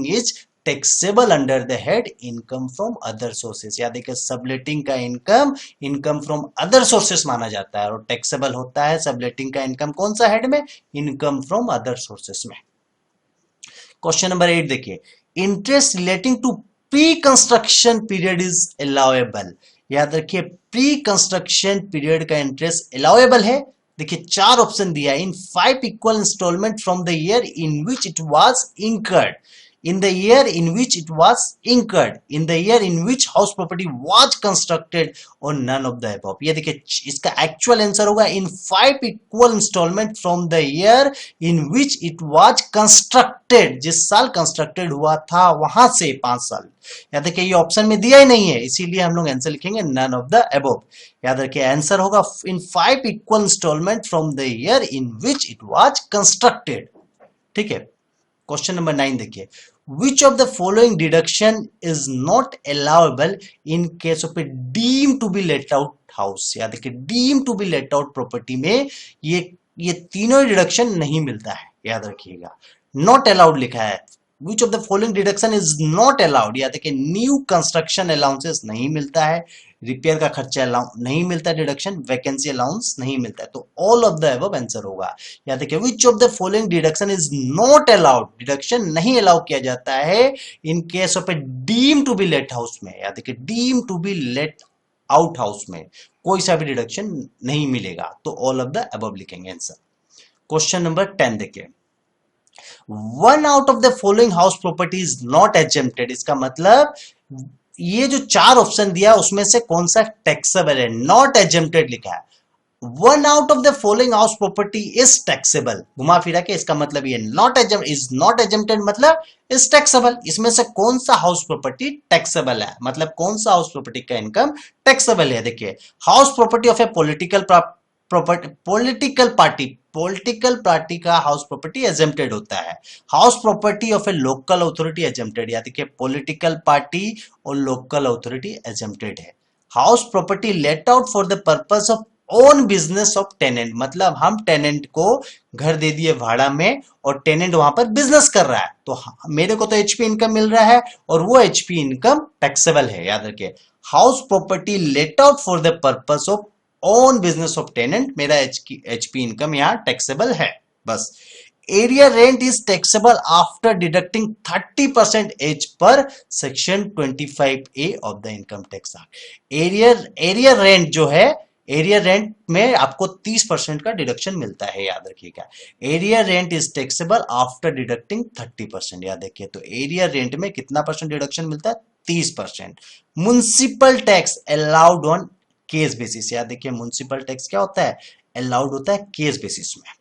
is taxable under the head income from other sources. याद देखिए सबलेटिंग का इनकम फ्रॉम अदर सोर्सेस माना जाता है और टैक्सेबल होता है सबलेटिंग का इनकम कौन सा हेड में, इनकम फ्रॉम अदर सोर्सेस में। क्वेश्चन नंबर 8 देखिए, interest relating to pre construction period is allowable. याद रखिए प्री कंस्ट्रक्शन पीरियड का इंटरेस्ट अलाउएबल है। देखिए 4 ऑप्शन दिया है, in 5 equal instalment from the year in which it was incurred. in the year in which it was incurred, in the year in which house property was constructed, or none of the above. ये देखिए इसका actual answer होगा in 5 equal installment from the year in which it was constructed, जिस साल constructed हुआ था वहां से 5 साल। याद रखिए ये ऑप्शन में दिया ही नहीं है, इसीलिए हम लोग आंसर लिखेंगे नन ऑफ द अबव। याद रखिए आंसर होगा in 5 equal instalment from the year in which it was constructed. ठीक है, क्वेश्चन नंबर 9 देखिए, which of the following deduction is not allowable in case of a deemed to be let out house। याद रखिए deemed to be let out property में ये तीनों deduction नहीं मिलता है, याद रखिएगा नॉट अलाउड लिखा है। विच of the following deduction is not allowed, याद रखिए न्यू कंस्ट्रक्शन अलाउंसेस नहीं मिलता है, रिपेयर का खर्चा नहीं मिलता है डिडक्शन, वैकेंसी अलाउंस नहीं मिलता है, तो all of the above answer होगा। याद रखिए which of the following deduction is not allowed, deduction नहीं अलाउ किया जाता है in case of a deem to be let house में। याद रखिए deem to be let out house में कोई सा भी डिडक्शन नहीं मिलेगा, तो ऑल ऑफ द अबव लिखेंगे आंसर। क्वेश्चन नंबर 10 देखिए, one out of the following house property is not exempted, इसका मतलब ये जो 4 ऑप्शन दिया उसमें से कौन सा टैक्सेबल है, नॉट एग्जेम्प्टेड लिखा है। One out of the following house property is taxable, घुमा फिरा के इसका मतलब ये नॉट इज नॉट एग्जेम्प्टेड मतलब इज टैक्सेबल, इसमें से कौन सा हाउस प्रॉपर्टी टैक्सेबल है, मतलब कौन सा हाउस प्रॉपर्टी का इनकम टैक्सेबल है। देखिए house property of a political party का हाउस प्रॉपर्टी एजेम्प्टेड होता है, house property of a local authority exempted, यानी कि पॉलिटिकल पार्टी और लोकल अथॉरिटी एजेम्प्टेड है। House property let out for the purpose of own business of tenant, मतलब हम tenant को घर दे दिए भाड़ा में और टेनेंट वहां पर बिजनेस कर रहा है, तो मेरे को तो एचपी इनकम मिल रहा है और वो एचपी इनकम टैक्सेबल है। याद रखिए house property let out for the purpose of own business of tenant, मेरा एचपी इनकम यहां टैक्सेबल है बस। Arrear rent is taxable after deducting 30% as per section 25A of the income tax act. Arrear rent जो है, area rent में आपको 30% का deduction मिलता है, याद रखिएगा। Area rent is taxable after deducting 30%, याद रखिए। तो एरिया रेंट में कितना परसेंट डिडक्शन मिलता है, 30%। Municipal tax allowed on case basis, याद देखिए म्युनिसिपल टैक्स क्या होता है, अलाउड होता है केस बेसिस में।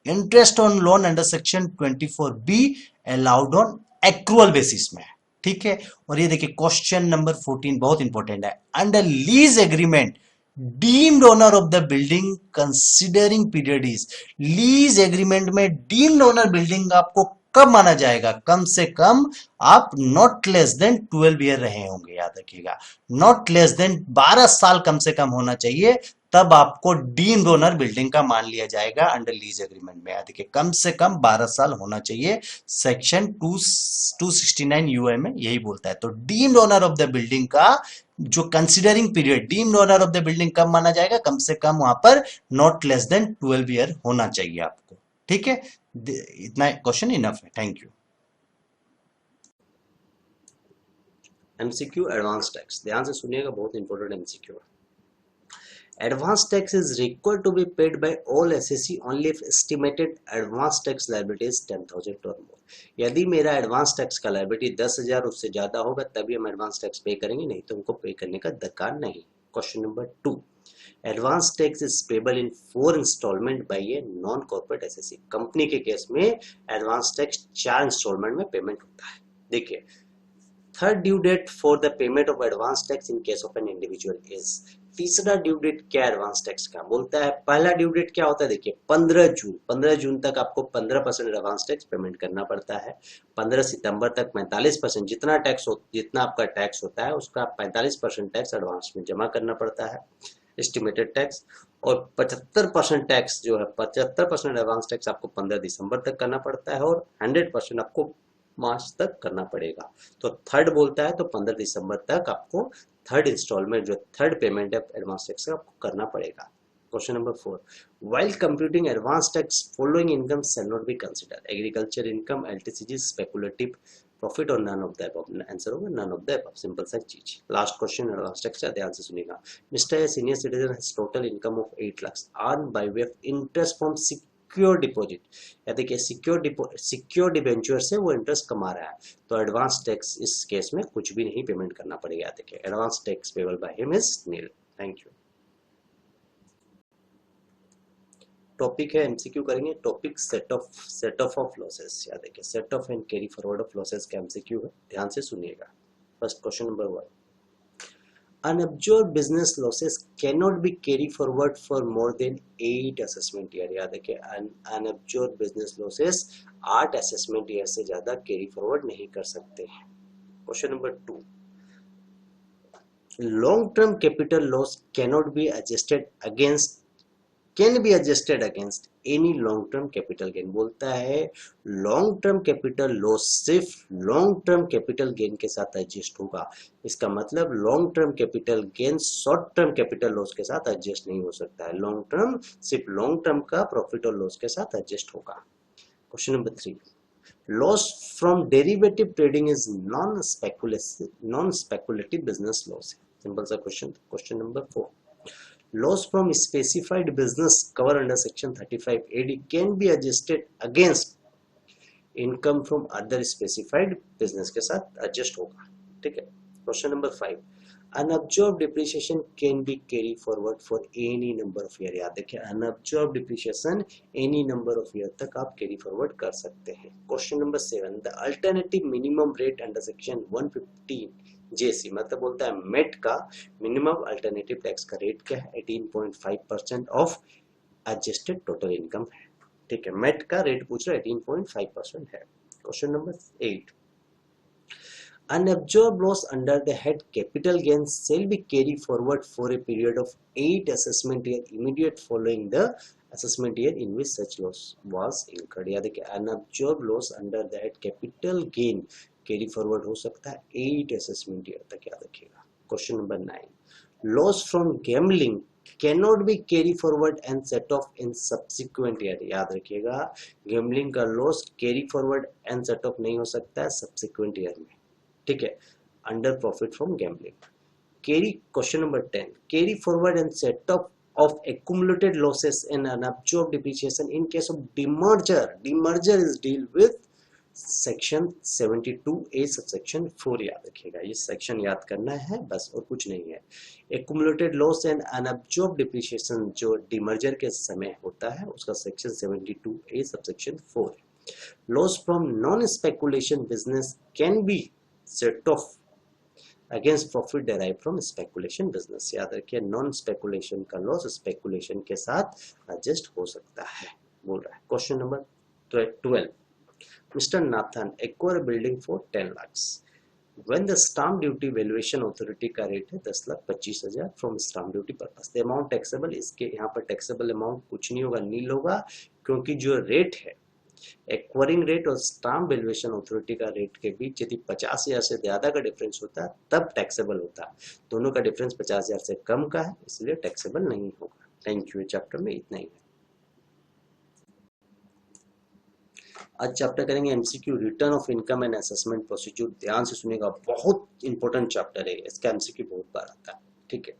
Interest on loan under section 24B allowed on accrual basis में, ठीक है। और ये देखिए क्वेश्चन नंबर 14 बहुत इंपॉर्टेंट है, under lease agreement deemed owner of the building considering period is, lease agreement में डीम्ड ओनर बिल्डिंग आपको कब माना जाएगा, कम से कम आप नॉट लेस देन 12 ईयर रहे होंगे, याद रखिएगा नॉट लेस देन 12 साल कम से कम होना चाहिए, तब आपको डीम्ड ओनर बिल्डिंग का मान लिया जाएगा अंडर लीज एग्रीमेंट में। याद रखिए कम से कम 12 साल होना चाहिए, सेक्शन 269 यूए में यही बोलता है। तो deemed owner of the building का जो considering period, deemed owner of the building कब माना जाएगा, कम से कम वहां पर नॉट लेस देन 12 ईयर होना चाहिए आपको, ठीक है। इतना क्वेश्चन इनफ है, thank you. MCQ advance tax, ध्यान से सुनिएगा, बहुत important MCQ. Advance tax is required to be paid by all SSC only if estimated advance tax liability is 10,000 or more। यदि मेरा एडवांस टैक्स का लाइबिलिटी 10,000 उससे ज्यादा होगा तभी हम एडवांस टैक्स पे करेंगे, नहीं तो हमको पे करने का दरकार नहीं। Question number 2, advance tax is payable in 4 instalment by a non corporate assessee. Company के केस में एडवांस टैक्स 4 इंस्टॉलमेंट में पेमेंट होता है। देखिए, third due date for the payment of advance tax in case of an individual is, तीसरा due date क्या advance tax का बोलता है। पहला ड्यू डेट क्या होता है, देखिए 15 जून तक आपको 15% एडवांस टैक्स पेमेंट करना पड़ता है। 15 सितंबर तक 45%, जितना आपका टैक्स होता है उसका 45% टैक्स एडवांस में जमा करना पड़ता है, एस्टिमेटेड टैक्स। और 75% टैक्स जो है, 75% एडवांस टैक्स आपको 15 दिसंबर तक करना पड़ता है और 100% आपको मार्च तक करना पड़ेगा। तो थर्ड बोलता है तो 15 दिसंबर तक आपको थर्ड इंस्टॉलमेंट जो थर्ड पेमेंट है एडवांस टैक्स का आपको करना पड़ेगा। Question number 4, while computing advance tax following income shall not be considered, agriculture income, LTCG, speculative profit और none of the above. Answer होगा none of the above, simple सा चीज। Last question advance tax का, ध्यान से सुनिएगा। Mister a senior citizen has total income of 8 lakh earn by way of interest from secure deposit, या देखिए सिक्योर डिबेंचर से वो इंटरेस्ट कमा रहा है, तो एडवांस टैक्स इस केस में कुछ भी नहीं पेमेंट करना पड़ेगा। देखिए advance tax payable by him is nil. Thank you. Topic है एमसीक्यू करेंगे, टॉपिक सेट ऑफ लॉसेस। या देखिए set off and carry forward of losses का एमसीक्यू है, ध्यान से सुनिएगा। First question number 1, unabsorbed business losses cannot be carry forward for more than 8 assessment year। याद है कि unabsorbed business losses 8 assessment year से ज्यादा carry forward नहीं कर सकते हैं। Question number 2, long term capital loss cannot be adjusted against can be adjusted against any long term capital gain। बोलता है long term capital loss सिर्फ long term capital gain के साथ एडजस्ट होगा। इसका मतलब long term capital gain short term capital loss के साथ एडजस्ट नहीं हो सकता है। long term सिर्फ long term का प्रॉफिट और लॉस के साथ एडजस्ट होगा। Question number 3, loss from derivative trading is non speculative business loss। Simple सा question. Question number 4, loss from specified business cover under section 35 AD can be adjusted against income from other specified business के साथ adjust होगा। ठीक है। Question number 5, unabsorbed depreciation can be carry forward for any number of year। याद रखिए unabsorbed depreciation any number of year तक आप carry forward कर सकते हैं। Question number 7, the alternative minimum rate under section 115 जेसी मतलब बोलता है मेट का मिनिमम अल्टरनेटिव टैक्स का रेट क्या है, 18.5% ऑफ एडजस्टेड टोटल इनकम है। ठीक है, मेट का रेट पूछ रहा है 18.5% है। Question number 8, unabsorbed loss under the head capital gains shall be carry forward for a period of 8 assessment year immediate following the assessment year in which such loss was incurred। याद है कि unabsorbed loss under the head capital gain carry forward हो सकता है 8 assessment year तक। याद रखिएगा। Question number 9, loss from gambling cannot be carry forward and set of in subsequent year. याद रखिएगा गैम्बलिंग का loss carry forward and set of नहीं हो सकता है सब्सिक्वेंट ईयर में। ठीक है, under profit from gambling. Carry question number 10, carry forward and set of accumulated losses and unabsorbed depreciation in case of demerger। demerger is deal with section 72A subsection 4। याद रखिएगा, ये सेक्शन याद करना है बस और कुछ नहीं है। Accumulated loss and unabsorbed depreciation जो डिमर्जर के समय होता है उसका section 72A subsection 4। Loss from non speculation business can be set of against profit derive from speculation business. याद रखिए नॉन स्पेकुलेशन का लॉस स्पेकुलेशन के साथ एडजस्ट हो सकता है, बोल रहा है। Question number 12, Mr. Nathan acquire a building for 10 lakhs when the stamp duty valuation authority का रेट है 10,25,000 from stamp duty purpose। the amount taxable, इसके यहाँ पर taxable amount कुछ नहीं होगा, नील होगा, क्योंकि जो रेट है एक्वायरिंग रेट और स्टाम्प वैल्यूएशन अथॉरिटी का रेट के बीच यदि 50,000 से ज्यादा का डिफरेंस होता है तब टैक्सेबल होता है। दोनों का डिफरेंस 50,000 से कम का है, इसलिए टैक्सेबल नहीं होगा। Thank you. चैप्टर में इतना ही है। आज चैप्टर करेंगे MCQ return of income and assessment procedure. ध्यान से सुनेगा, बहुत इंपॉर्टेंट चैप्टर है, इसका एमसीक्यू बहुत बार आता है। ठीक है,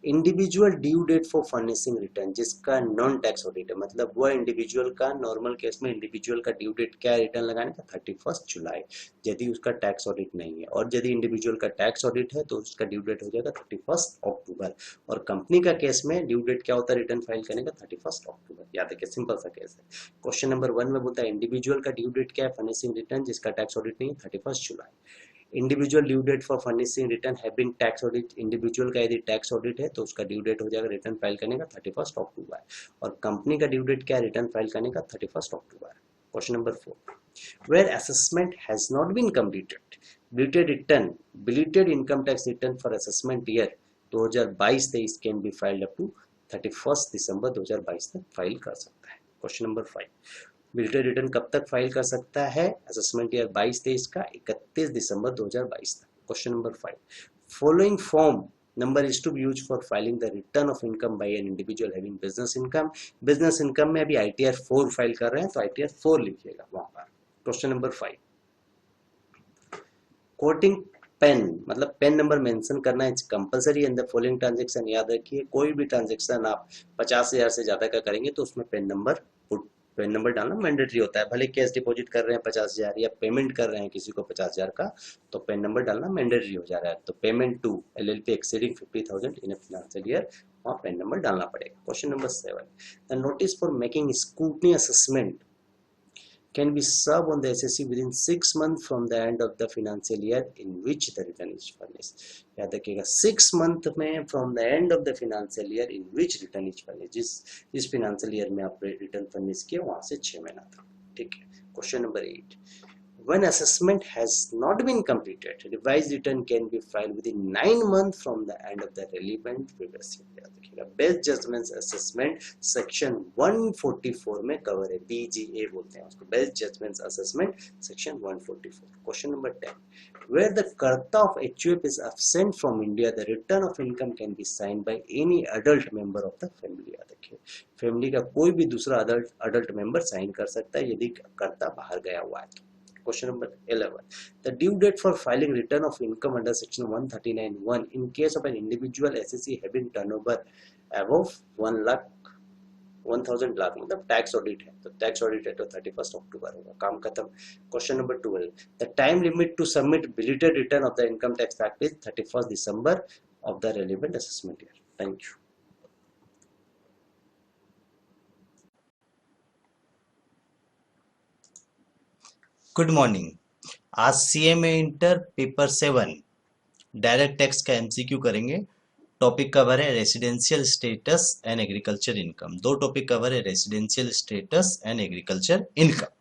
individual due date for furnishing return, जिसका नॉन टैक्स ऑडिट है, मतलब वह इंडिविजुअल का नॉर्मल केस में इंडिविजुअल का ड्यू डेट क्या है रिटर्न लगाने का, 31 जुलाई, यदि उसका टैक्स ऑडिट नहीं है। और यदि इंडिविजुअल का टैक्स ऑडिट है तो उसका ड्यू डेट हो जाएगा 31 अक्टूबर। और कंपनी का केस में ड्यू डेट क्या होता है रिटर्न फाइल करने का, 31 अक्टूबर। याद है कि सिंपल सा केस है। क्वेश्चन नंबर 1 में बोलता है इंडिविजुअल का ड्यू डेट क्या है फर्निशिंग रिटर्न जिसका टैक्स ऑडिट नहीं है, 31 जुलाई। Individual due date for furnishing return having tax audit, individual का यदि टैक्स ऑडिट है तो उसका ड्यू डेट हो जाएगा रिटर्न फाइल करने का 31 अक्टूबर। और कंपनी का ड्यू डेट क्या है रिटर्न फाइल करने का, 31 अक्टूबर। Question number 4, where assessment has not been completed, belated income tax return for assessment year 2022-23 can be filed up to 31 दिसंबर 2022 तक फाइल कर सकता है। क्वेश्चन नंबर 5, बिलेटेड रिटर्न कब तक फाइल कर सकता है असेसमेंट ईयर 22-23 का, 31 दिसंबर 2022 तक। Question number 5, following form number is to be used for filing the return of income by an individual having business income. Business income में अभी ITR 4 फाइल कर रहे हैं तो ITR 4 लिखिएगा वहां पर। क्वेश्चन नंबर 5, कोटिंग पेन, मतलब पेन नंबर मेंशन करना is compulsory in the following transaction. याद रखिए कोई भी ट्रांजैक्शन आप 50,000 से ज्यादा का करेंगे तो उसमें PAN number put pan number डालना मैंडेटरी होता है, भले कैश डिपॉजिट कर रहे हैं 50,000 या पेमेंट कर रहे हैं किसी को 50,000 का, तो पैन नंबर डालना मैंडेटरी हो जा रहा है। तो payment to LLP exceeding 50,000 in a financial year, वहाँ पैन नंबर डालना पड़ेगा। Question number 7, the notice for making scrutiny assessment can be served on the SSC within 6 months from the end of the financial year in which the return is furnished। याद रखिएगा 6 month में from the end of the financial year in which return is furnished, जिस financial year में आप return furnish किए वहां से 6 महीना था। ठीक है। Question number 8, when assessment has not been completed, revised return can be filed within 9 months from the end of the relevant previous year। याद रखिएगा बेस्ट जजमेंट असेसमेंट सेक्शन 144 में कवर है, BGA बोलते हैं उसको, best judgement assessment section 144। Question number 10, where the कर्ता of HUF is absent from India, the return of income can be signed by any adult member of the family। याद रखिए family का कोई भी दूसरा अडल्ट मेंबर साइन कर सकता है यदि कर्ता बाहर गया हुआ है तो। Question number 11, the due date for filing return of income under section 139(1) in case of an individual SSC having turnover above 1,000 lakh मतलब टैक्स ऑडिट है, तो टैक्स ऑडिट है तो 31 अक्टूबर होगा, काम खत्म। Question number 12, the time limit to submit belated return of the income tax act is 31st December of the relevant assessment year। Thank you। Good morning. आज CMA inter paper 7 direct tax का MCQ करेंगे। Topic cover है residential status and agriculture income. दो topic cover है residential status and agriculture income.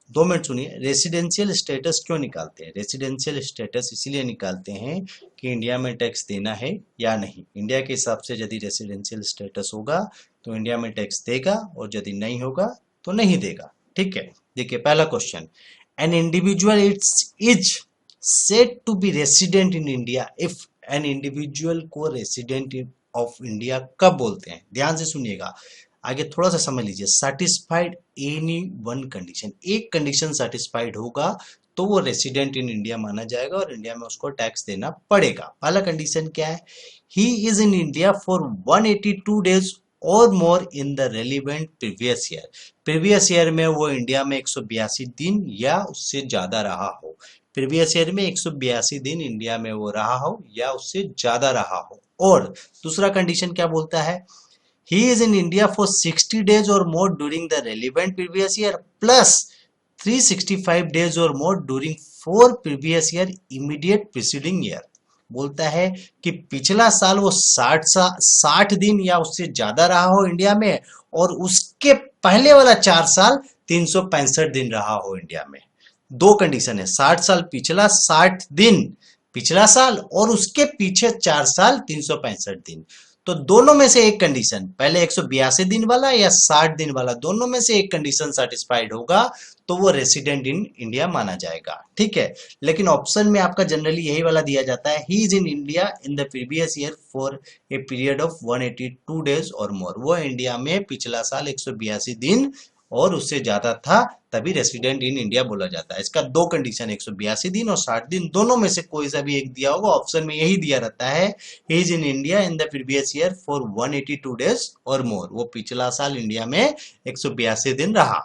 2 minute सुनिए। Residential status क्यों निकालते हैं? रेसिडेंशियल स्टेटस इसीलिए निकालते हैं कि इंडिया में टैक्स देना है या नहीं। इंडिया के हिसाब से यदि रेसिडेंशियल स्टेटस होगा तो इंडिया में टैक्स देगा और यदि नहीं होगा तो नहीं देगा। ठीक है। देखिए पहला question, an individual is said to be resident in India if, an individual को रेसिडेंट ऑफ इंडिया कब बोलते हैं? ध्यान से सुनिएगा, आगे थोड़ा सा समझ लीजिए। सेटिस्फाइड एनी वन कंडीशन, एक कंडीशन सेटिस्फाइड होगा तो वो रेसिडेंट इन इंडिया माना जाएगा और इंडिया में उसको टैक्स देना पड़ेगा। पहला कंडीशन क्या है? He is in India for 182 days और more in the relevant previous year. Previous year में वो इंडिया में 182 दिन या उससे ज्यादा रहा हो। प्रीवियस ईयर में 182 दिन इंडिया में वो रहा हो या उससे ज्यादा रहा हो। और दूसरा कंडीशन क्या बोलता है? He is in India for 60 days और more during the relevant previous year plus 365 days और more during 4 previous year immediate preceding year. बोलता है कि पिछला साल वो 60 दिन या उससे ज्यादा रहा हो इंडिया में और उसके पहले वाला 4 साल 365 दिन रहा हो इंडिया में। दो कंडीशन है, 60 साल पिछला, 60 दिन पिछला साल और उसके पीछे 4 साल 365 दिन। तो दोनों में से एक कंडीशन, पहले 182 दिन वाला या 60 दिन वाला, दोनों में से एक कंडीशन सेटिस्फाइड होगा तो वो रेसिडेंट इन इंडिया माना जाएगा। ठीक है। लेकिन ऑप्शन में आपका जनरली यही वाला दिया जाता है, he is in India in the previous year for a period of 182 days और मोर। वो इंडिया में पिछला साल 182 दिन और उससे ज्यादा था तभी रेसिडेंट इन इंडिया बोला जाता है। इसका दो कंडीशन, 182 दिन और 60 दिन, दोनों में से कोई सा भी एक दिया होगा। ऑप्शन में यही दिया रहता है, he is in India in the previous year for 182 days और मोर। वो पिछला साल इंडिया में 182 दिन रहा।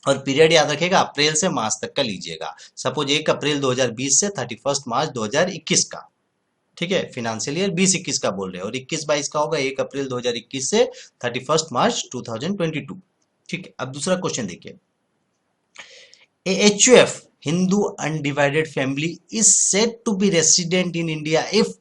और पीरियड याद रखेगा अप्रैल से मार्च तक का लीजिएगा। सपोज 1 अप्रैल 2020 से 31 मार्च 2021 का। ठीक है। फिनेंशियल ईयर 20-21 का बोल रहे हैं और 21-22 का होगा 1 अप्रैल 2021 से 31 मार्च 2022। ठीक है। अब दूसरा क्वेश्चन देखिए, HUF Hindu undivided family is said to be resident in India if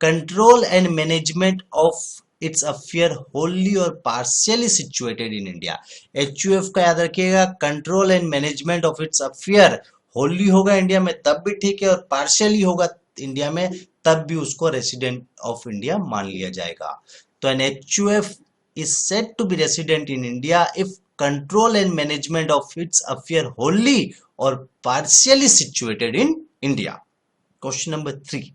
control and management of its affair wholly or partially situated in India। HUF का याद रखिएगा, control and management of its affair wholly होगा India में तब भी ठीक है और पार्शियली होगा इंडिया में तब भी उसको रेसिडेंट ऑफ इंडिया मान लिया जाएगा। तो N HUF is said to be resident in India if control and management of its affair wholly or partially situated in India। Question number 3,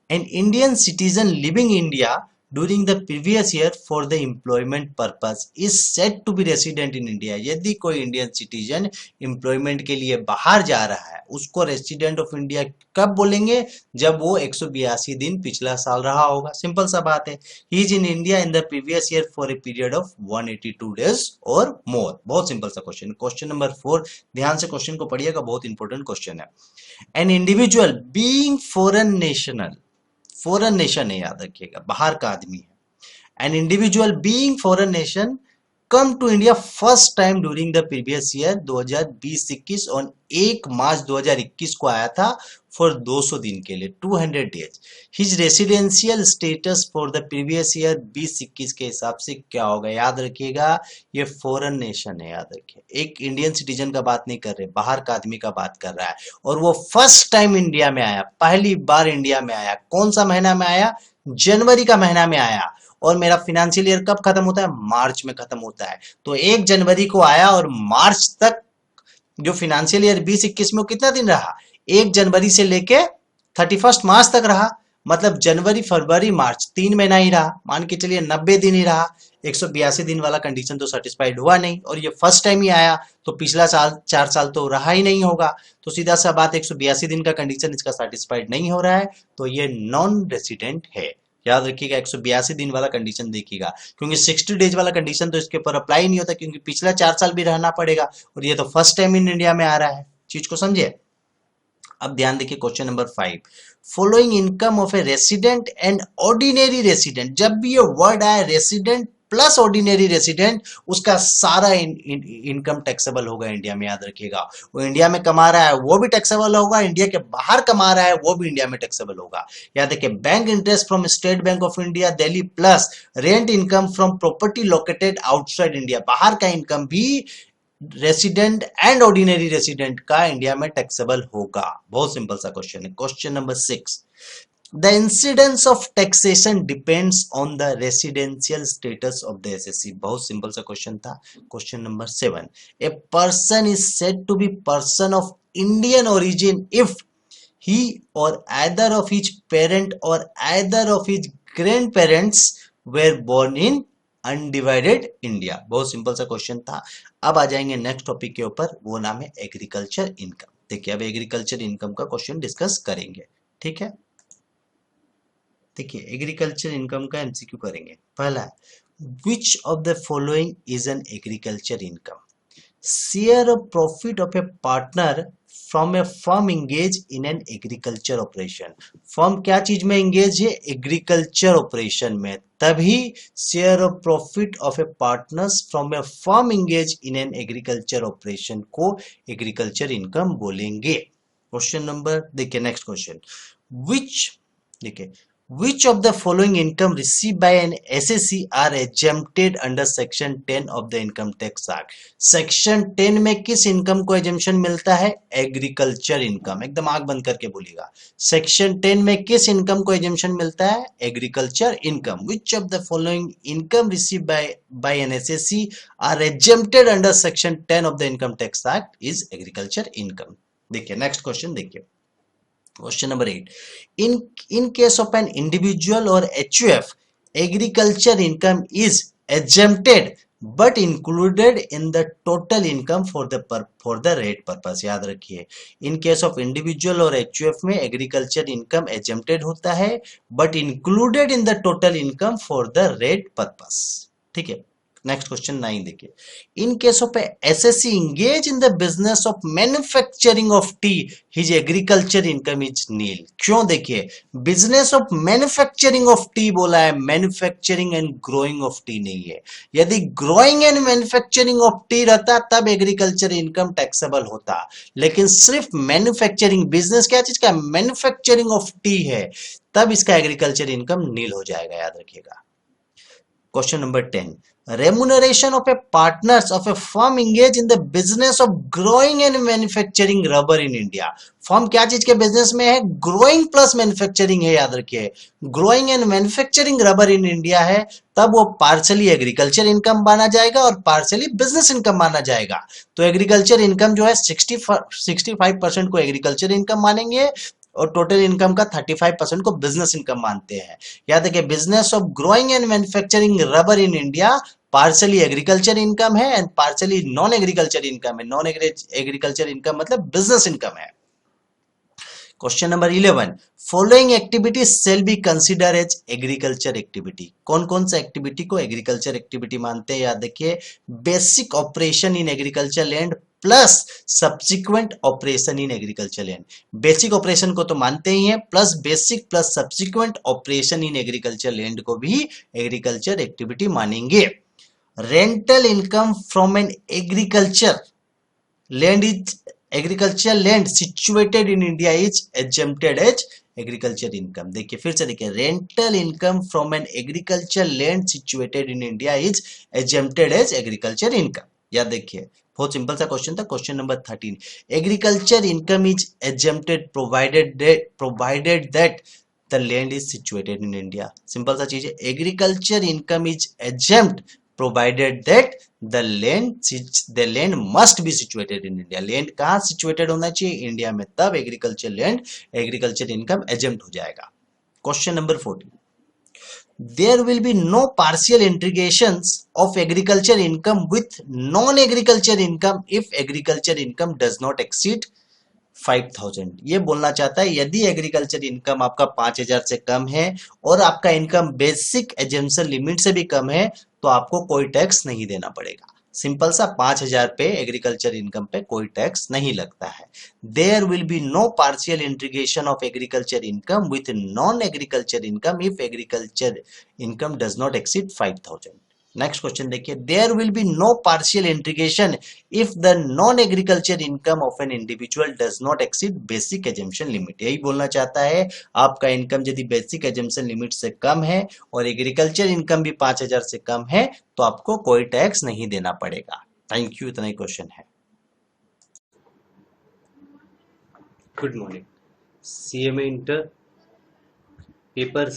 an Indian citizen living in India during the previous year for the employment purpose is said to be resident in India. यदि कोई Indian citizen employment के लिए बाहर जा रहा है उसको resident of India कब बोलेंगे? जब वो 182 दिन पिछला साल रहा होगा। सिंपल सा बात है। He is in India in the previous year for a period of 182 days और मोर। बहुत सिंपल सा क्वेश्चन। क्वेश्चन नंबर 4, ध्यान से क्वेश्चन को पढ़िएगा, बहुत इंपॉर्टेंट क्वेश्चन है। An individual being foreign national, foreign nation है याद रखिएगा, बाहर का आदमी है। An individual being foreign nation come to India first time during the previous year 2020-21 on 1 March 2021 को आया था फॉर 200 दिन के लिए, 200 days. His residential status for the previous year 20-21 के हिसाब से क्या होगा? याद रखिएगा ये फॉरेन नेशन है, याद रखिए। एक इंडियन सिटीजन का बात नहीं कर रहे, बाहर का आदमी का बात कर रहा है और वो फर्स्ट टाइम इंडिया में आया, पहली बार इंडिया में आया। कौन सा महीना में आया? जनवरी का महीना में आया। और मेरा फाइनेंशियल ईयर कब खत्म होता है? मार्च में खत्म होता है। तो 1 जनवरी को आया और मार्च तक जो फाइनेंशियल ईयर 20-21 में कितना दिन रहा? 1 जनवरी से लेके 31 मार्च तक रहा। मतलब जनवरी फरवरी मार्च 3 महीना ही रहा। मान के चलिए 90 दिन ही रहा। 182 दिन वाला कंडीशन तो सेटिस्फाइड हुआ नहीं और ये फर्स्ट टाइम ही आया तो पिछला साल 4 साल तो रहा ही नहीं होगा। तो सीधा सा बात 182 दिन का कंडीशन इसका सेटिस्फाइड नहीं हो रहा है तो ये नॉन रेसिडेंट है। याद रखिएगा 182 दिन वाला कंडीशन देखिएगा, क्योंकि 60 डेज वाला कंडीशन तो इसके ऊपर अप्लाई नहीं होता क्योंकि पिछला 4 साल भी रहना पड़ेगा और ये तो फर्स्ट टाइम इन इंडिया में आ रहा है। चीज को समझिए। अब ध्यान देखिए question number 5, following income of A resident and ordinary resident. जब भी ये वर्ड आए रेसिडेंट प्लस ऑर्डिनरी रेसिडेंट, उसका सारा इनकम टैक्सेबल होगा इंडिया में। याद रखिएगा वो इंडिया में कमा रहा है वो भी टैक्सेबल होगा, इंडिया के बाहर कमा रहा है वो भी इंडिया में टैक्सेबल होगा। याद रखिए bank interest from state bank of India Delhi plus rent income from property located outside India, बाहर का इनकम भी रेसिडेंट एंड ऑर्डिनरी रेसिडेंट का इंडिया में टैक्सेबल होगा। बहुत सिंपल सा क्वेश्चन है। Question number 6, the incidence of taxation depends on the residential status of the SSC। बहुत सिंपल सा क्वेश्चन था। Question number 7, a person is said to be person of Indian origin if he or either of his parent or either of his grandparents were born in undivided India. बहुत simple सा question था। अब आ जाएंगे next topic के ऊपर, वो नाम है एग्रीकल्चर इनकम। देखिए अब एग्रीकल्चर इनकम का क्वेश्चन डिस्कस करेंगे, ठीक है। देखिए एग्रीकल्चर इनकम का एमसीक्यू करेंगे। पहला है, विच of the following is an agriculture income? Share of profit of A partner from A firm engage in an agriculture operation. Firm क्या चीज में इंगेज है? एग्रीकल्चर ऑपरेशन में, तभी share of profit of A partners from A firm engage in an agriculture operation को agriculture income बोलेंगे। Question number देखिए, next question, विच देखिए which of the following income received by an SSC are exempted under section 10 of the income tax act? Section 10 में किस income को exemption मिलता है? Agriculture income. एकदम आंख बंद करके बोलिएगा, सेक्शन 10 में किस इनकम को एजम्पशन मिलता है? Agriculture income. Which of the following income receive by an SSC are exempted under section 10 of the income tax act is agriculture income. देखिए नेक्स्ट क्वेश्चन देखिए, question number 8, in case of an individual or HUF, agriculture income is exempted but included in the total income for the rate purpose। याद रखिए in case of individual और HUF में agriculture income exempted होता है but included in the total income for the rate purpose, ठीक है। Next question 9 देखिए, इन case of SSC engage in the business of manufacturing of tea, his agriculture income is nil। क्यों? देखिए business of manufacturing of T बोला है, manufacturing and growing of T नहीं है। यदि growing and manufacturing of T रहता तब agriculture income taxable होता, लेकिन सिर्फ मैन्युफैक्चरिंग, बिजनेस क्या चीज का? मैन्युफैक्चरिंग ऑफ टी है, तब इसका एग्रीकल्चर इनकम नील हो जाएगा। याद रखिएगा। Question number 10, remuneration of a partners of a firm engaged in the business of growing and manufacturing rubber in India। Firm क्या चीज के बिजनेस में है? ग्रोइंग प्लस मैन्युफैक्चरिंग है। याद रखिए growing and manufacturing rubber in India है, तब वो पार्शली एग्रीकल्चर इनकम माना जाएगा और पार्शली बिजनेस इनकम माना जाएगा। तो एग्रीकल्चर इनकम जो है 65% को एग्रीकल्चर इनकम मानेंगे और टोटल इनकम का 35% को बिजनेस इनकम मानते हैं। याद रखिए, business of growing and manufacturing rubber in India partly agriculture income है and partly non agriculture income है। नॉन एग्रीकल्चर इनकम मतलब बिजनेस इनकम है। Question number 11, following activity shall be consider as agriculture activity. कौन कौन सा activity को agriculture activity मानते हैं? याद रखिए, basic operation in agriculture land plus subsequent operation in agriculture land. Basic operation को तो मानते ही हैं, plus basic plus subsequent operation in agriculture land को भी एग्रीकल्चर एक्टिविटी मानेंगे। Rental income from an agriculture land is agricultural land situated in India is exempted as agriculture income। देखिए फिर से देखिए, rental income from an agriculture land situated in India is exempted as agriculture income. याद देखिए, बहुत simple सा question था। Question number 13, agriculture income is exempted provided that the land is situated in India. Simple सा चीज है, agriculture income is exempt provided that the land must be situated in India। Land कहां situated होना चाहिए? India में, तब agriculture land agriculture income एजेम्प्ट हो जाएगा। Question number 14, there will be no partial integrations of agriculture income with non agriculture income if agriculture income does not exceed 5000। ये बोलना चाहता है, यदि एग्रीकल्चर इनकम आपका 5000 से कम है और आपका इनकम बेसिक एजम्पशन लिमिट से भी कम है तो आपको कोई टैक्स नहीं देना पड़ेगा। सिंपल सा, 5000 पे एग्रीकल्चर इनकम पे कोई टैक्स नहीं लगता है। There will be no partial integration of agriculture income with non agriculture income if agriculture income does not exceed 5000। Next question देखिए, there will be no partial integration if the non agriculture income of an individual does not exceed basic exemption limit. यही बोलना चाहता है, आपका income यदि basic exemption limit से कम है और एग्रीकल्चर इनकम भी 5000 से कम है तो आपको कोई टैक्स नहीं देना पड़ेगा। थैंक यू, इतना ही क्वेश्चन है। Good morning. CMA inter paper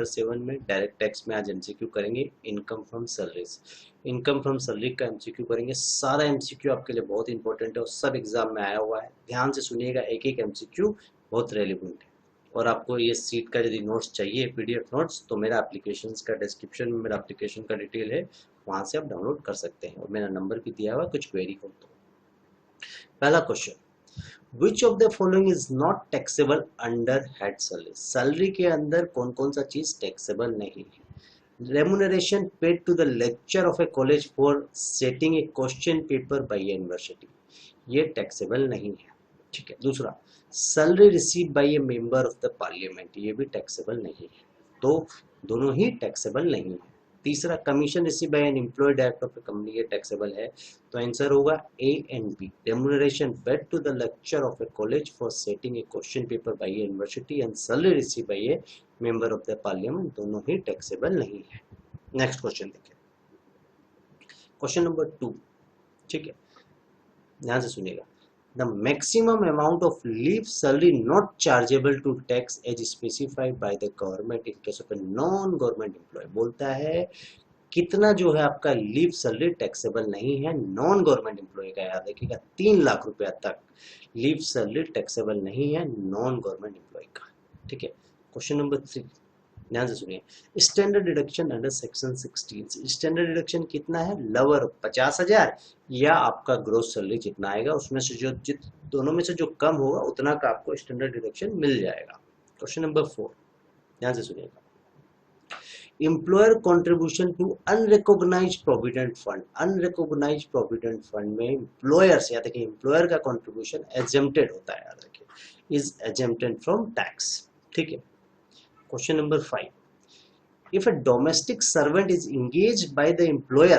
7 में डायरेक्ट टैक्स में आज एमसीक्यू करेंगे। Income from salaries, income from salary का एमसीक्यू करेंगे। सारा एमसीक्यू आपके लिए बहुत इंपॉर्टेंट है और सब एग्जाम में आया हुआ है। ध्यान से सुनिएगा, एक एक एमसीक्यू बहुत रेलिवेंट है। और आपको ये सीट का यदि नोट्स चाहिए, पीडीएफ नोट्स, तो मेरा एप्लीकेशन का डिस्क्रिप्शन में मेरा एप्लीकेशन का डिटेल है, वहां से आप डाउनलोड कर सकते हैं और मेरा नंबर भी दिया हुआ है, कुछ क्वेरी हो तो। पहला question, Which of the following is not taxable under head salary? Salary के अंदर कौन कौन सा चीज टैक्सेबल नहीं है? Remuneration paid to the lecturer of a college for setting a question paper by a university, ये टैक्सेबल नहीं है। ठीक है। दूसरा, salary receive by a member of the parliament, ये भी टैक्सेबल नहीं है। तो दोनों ही टैक्सेबल नहीं है। तीसरा, commission receive by an employ director of a company, ये टैक्सेबल है। तो आंसर होगा A and B. Remuneration paid to the lecture of a college for setting a question paper by a university and salary receive by a member of the parliament, दोनों ही taxable नहीं है। Next question देखिए, question number 2। ठीक है, ध्यान से सुनिएगा। The maximum amount of leave salary not chargeable to tax as specified by the government in case of a non-government employee, बोलता है कितना जो है आपका लीव सैलरी टैक्सेबल नहीं है नॉन गवर्नमेंट एम्प्लॉय का। याद रखिएगा, 3 लाख रुपया तक लीव सैलरी टैक्सेबल नहीं है नॉन गवर्नमेंट एम्प्लॉय का। ठीक है। क्वेश्चन नंबर 3, ध्यान से सुनिए। Standard deduction under section 16, standard deduction कितना है? लोअर 50,000 या आपका ग्रोस सैलरी जितना आएगा उसमें से जो दोनों में से जो कम होगा उतना का आपको स्टैंडर्ड डिडक्शन मिल जाएगा। क्वेश्चन नंबर 4, ध्यान से सुनिएगा। Employer contribution to unrecognised provident fund, unrecognised provident fund में एम्प्लॉयर से, याद रखिए एम्प्लॉयर का कंट्रीब्यूशन एग्जेम्प्टेड होता है, याद रखिए, इज एग्जेम्प्टेड फ्रॉम टैक्स। ठीक है। Question number 5. If a domestic servant is engaged by the employer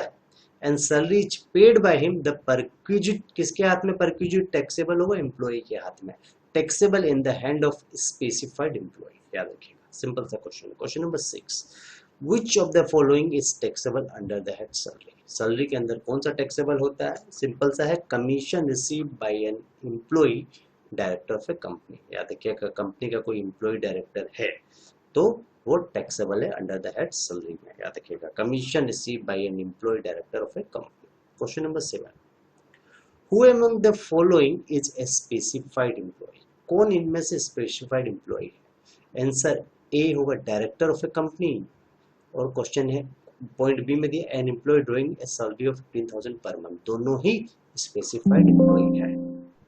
and salary is paid by him, the perquisite किसके हाथ में perquisite taxable होगा? एम्प्लॉय के हाथ में। Taxable in the hand of specified employee, याद रखिएगा। सिंपल सा question. Question number 6. Which of the following is taxable under the head salary? Salary के अंदर कौन सा टैक्सेबल होता है? सिंपल सा है, commission receive by an employ director of a company. याद रखिएगा, कंपनी का कोई एम्प्लॉय डायरेक्टर है तो वो टैक्सेबल है अंडर द हेड सैलरी में। याद रखिएगा, commission receive by an employ director of a company. Question number 7, who among the following is a specified employ? कौन इनमें से स्पेसिफाइड एम्प्लॉय है? आंसर ए होगा डायरेक्टर ऑफ ए कंपनी, और question है पॉइंट बी में दिया an employ drawing a salary of 15,000 per month, दोनों ही स्पेसिफाइड एम्प्लॉय है।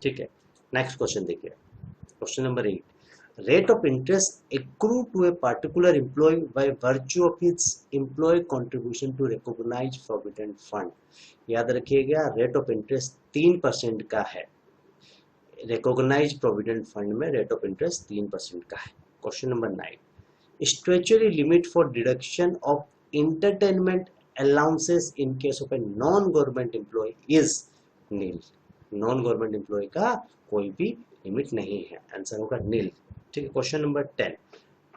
ठीक है, नेक्स्ट क्वेश्चन देखिए, question number 8, rate of interest accrued to a particular employee by virtue of his employee contribution to recognized provident fund। याद रखिएगा rate of interest 3% का है, recognise provident fund में रेट ऑफ इंटरेस्ट 3% का है। Question number 9, statutory limit for deduction of entertainment allowances in case of a non government employ is nil. Non government employ का कोई भी लिमिट नहीं है, आंसर होगा नील। ठीक है, question number 10,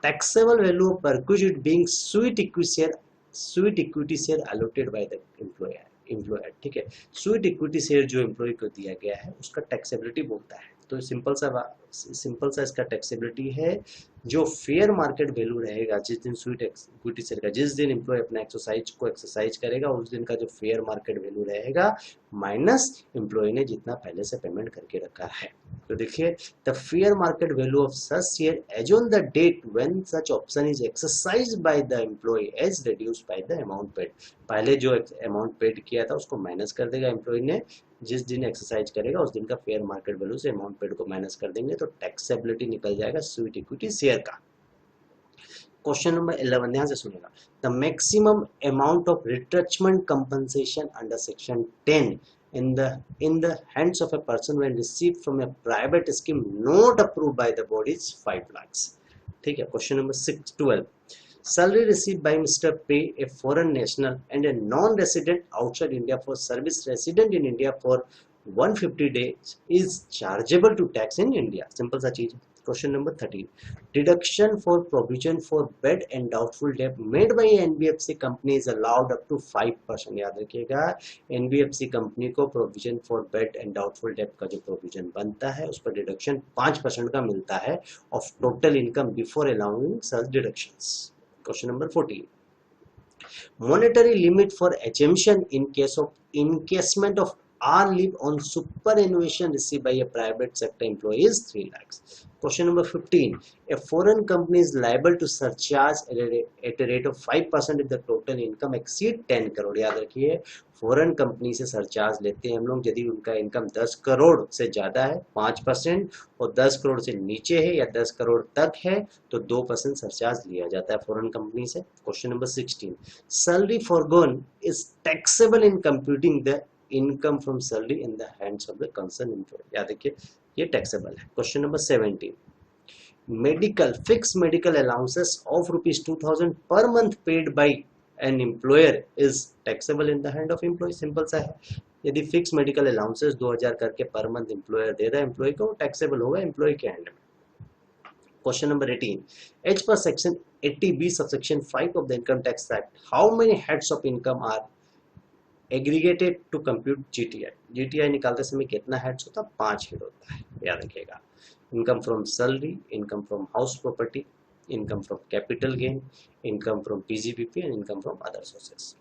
taxable value of perquisite being sweet equity share allotted by the employer. ठीक है, स्वीट इक्विटी शेयर जो एम्प्लॉय को दिया गया है उसका टैक्सेबिलिटी बोलता है, तो सिंपल सा इसका टैक्सेबिलिटी है, जो फेयर मार्केट वैल्यू रहेगा जिस दिन स्वीट इक्विटी शेयर का, जिस दिन एम्प्लॉय अपना एक्सरसाइज करेगा उस दिन का जो फेयर मार्केट वैल्यू रहेगा माइनस एम्प्लॉय ने जितना पहले से पेमेंट करके रखा है। तो देखिए, the fair market value of such share as on the date when such option is exercised by the employ as reduced by the amount paid. पहले जो अमाउंट पेड किया था उसको माइनस कर देगा एम्प्लॉय ने, जिस दिन एक्सरसाइज करेगा उस दिन का फेयर मार्केट वैल्यू से अमाउंट पेड को माइनस कर देंगे, तो टैक्सेबिलिटी निकल जाएगा स्वीट इक्विटी शेयर का। क्वेश्चन नंबर 11 ध्यान से सुनेगा, the maximum amount of retrenchment compensation under section 10 in the hands of a person when received from a private scheme not approved by the board is 5 lakhs। ठीक है, question number 12, salary received by Mr. Pay, a foreign national and a non-resident outside India for service resident in India for 150 days is chargeable to tax in India। Simple सा चीज। Question number 13, deduction for provision for bad and doubtful debt made by NBFC company is allowed up to 5%। याद रखिएगा, NBFC company को provision for bad and doubtful debt का जो provision बनता है उस पर डिडक्शन 5% का मिलता है of total income before allowing such deductions. Question number 14, monetary limit for exemption in case of encashment of R leave on superannuation received by a private sector employee is 3 lakhs। Question number 15, a foreign company is liable to surcharge at a rate of 5% if the total income exceed 10 crore। याद रखिए, foreign company से surcharge लेते हैं हम लोग यदि उनका income 10 crore से ज्यादा है 5%, और 10 करोड़ से नीचे है या 10 करोड़ तक है तो 2% सरचार्ज लिया जाता है फॉरेन कंपनी से। Question number 16, salary foregone is taxable in computing the income from salary in the hands of the concern employee. याद रखिए, ये टैक्सेबल है। Question number 17, medical fix medical allowances of ₹2000 per month paid by an employer is taxable in the hand of employee. Simple सा है, यदि fix medical allowances 2000 करके per month employer they रहा है एम्प्लॉय को, टैक्सेबल होगा employ के hand में। Question number 18, as per section 80B subsection 5 of the income tax act how many heads of income are aggregated to compute GTI. GTI निकालते समय कितना heads होता है? 5 हेड होता है, याद रखिएगा। Income from salary, income from house property, income from capital gain, income from PGBP and income from other sources.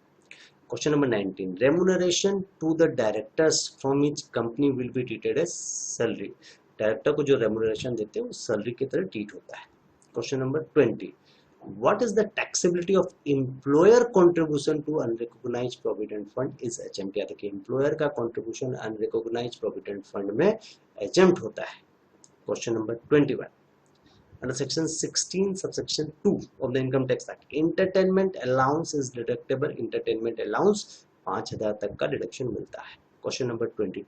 Question number 19, remuneration to the directors from each company will be treated as salary. Director को जो remuneration देते हैं वो salary की तरह treat होता है। Question number 20, what is the taxability of employer contribution to unrecognized provident fund is exempt। याद रखिए, एम्प्लॉयर का कंट्रीब्यूशन अनरिकॉग्नाइज्ड प्रोविडेंट फंड में एग्जेम्प्ट होता है। Question number 21, under section 16 subsection 2 of the income tax act entertainment allowance is deductible. Entertainment allowance 5000 तक का deduction मिलता है। Question number 22,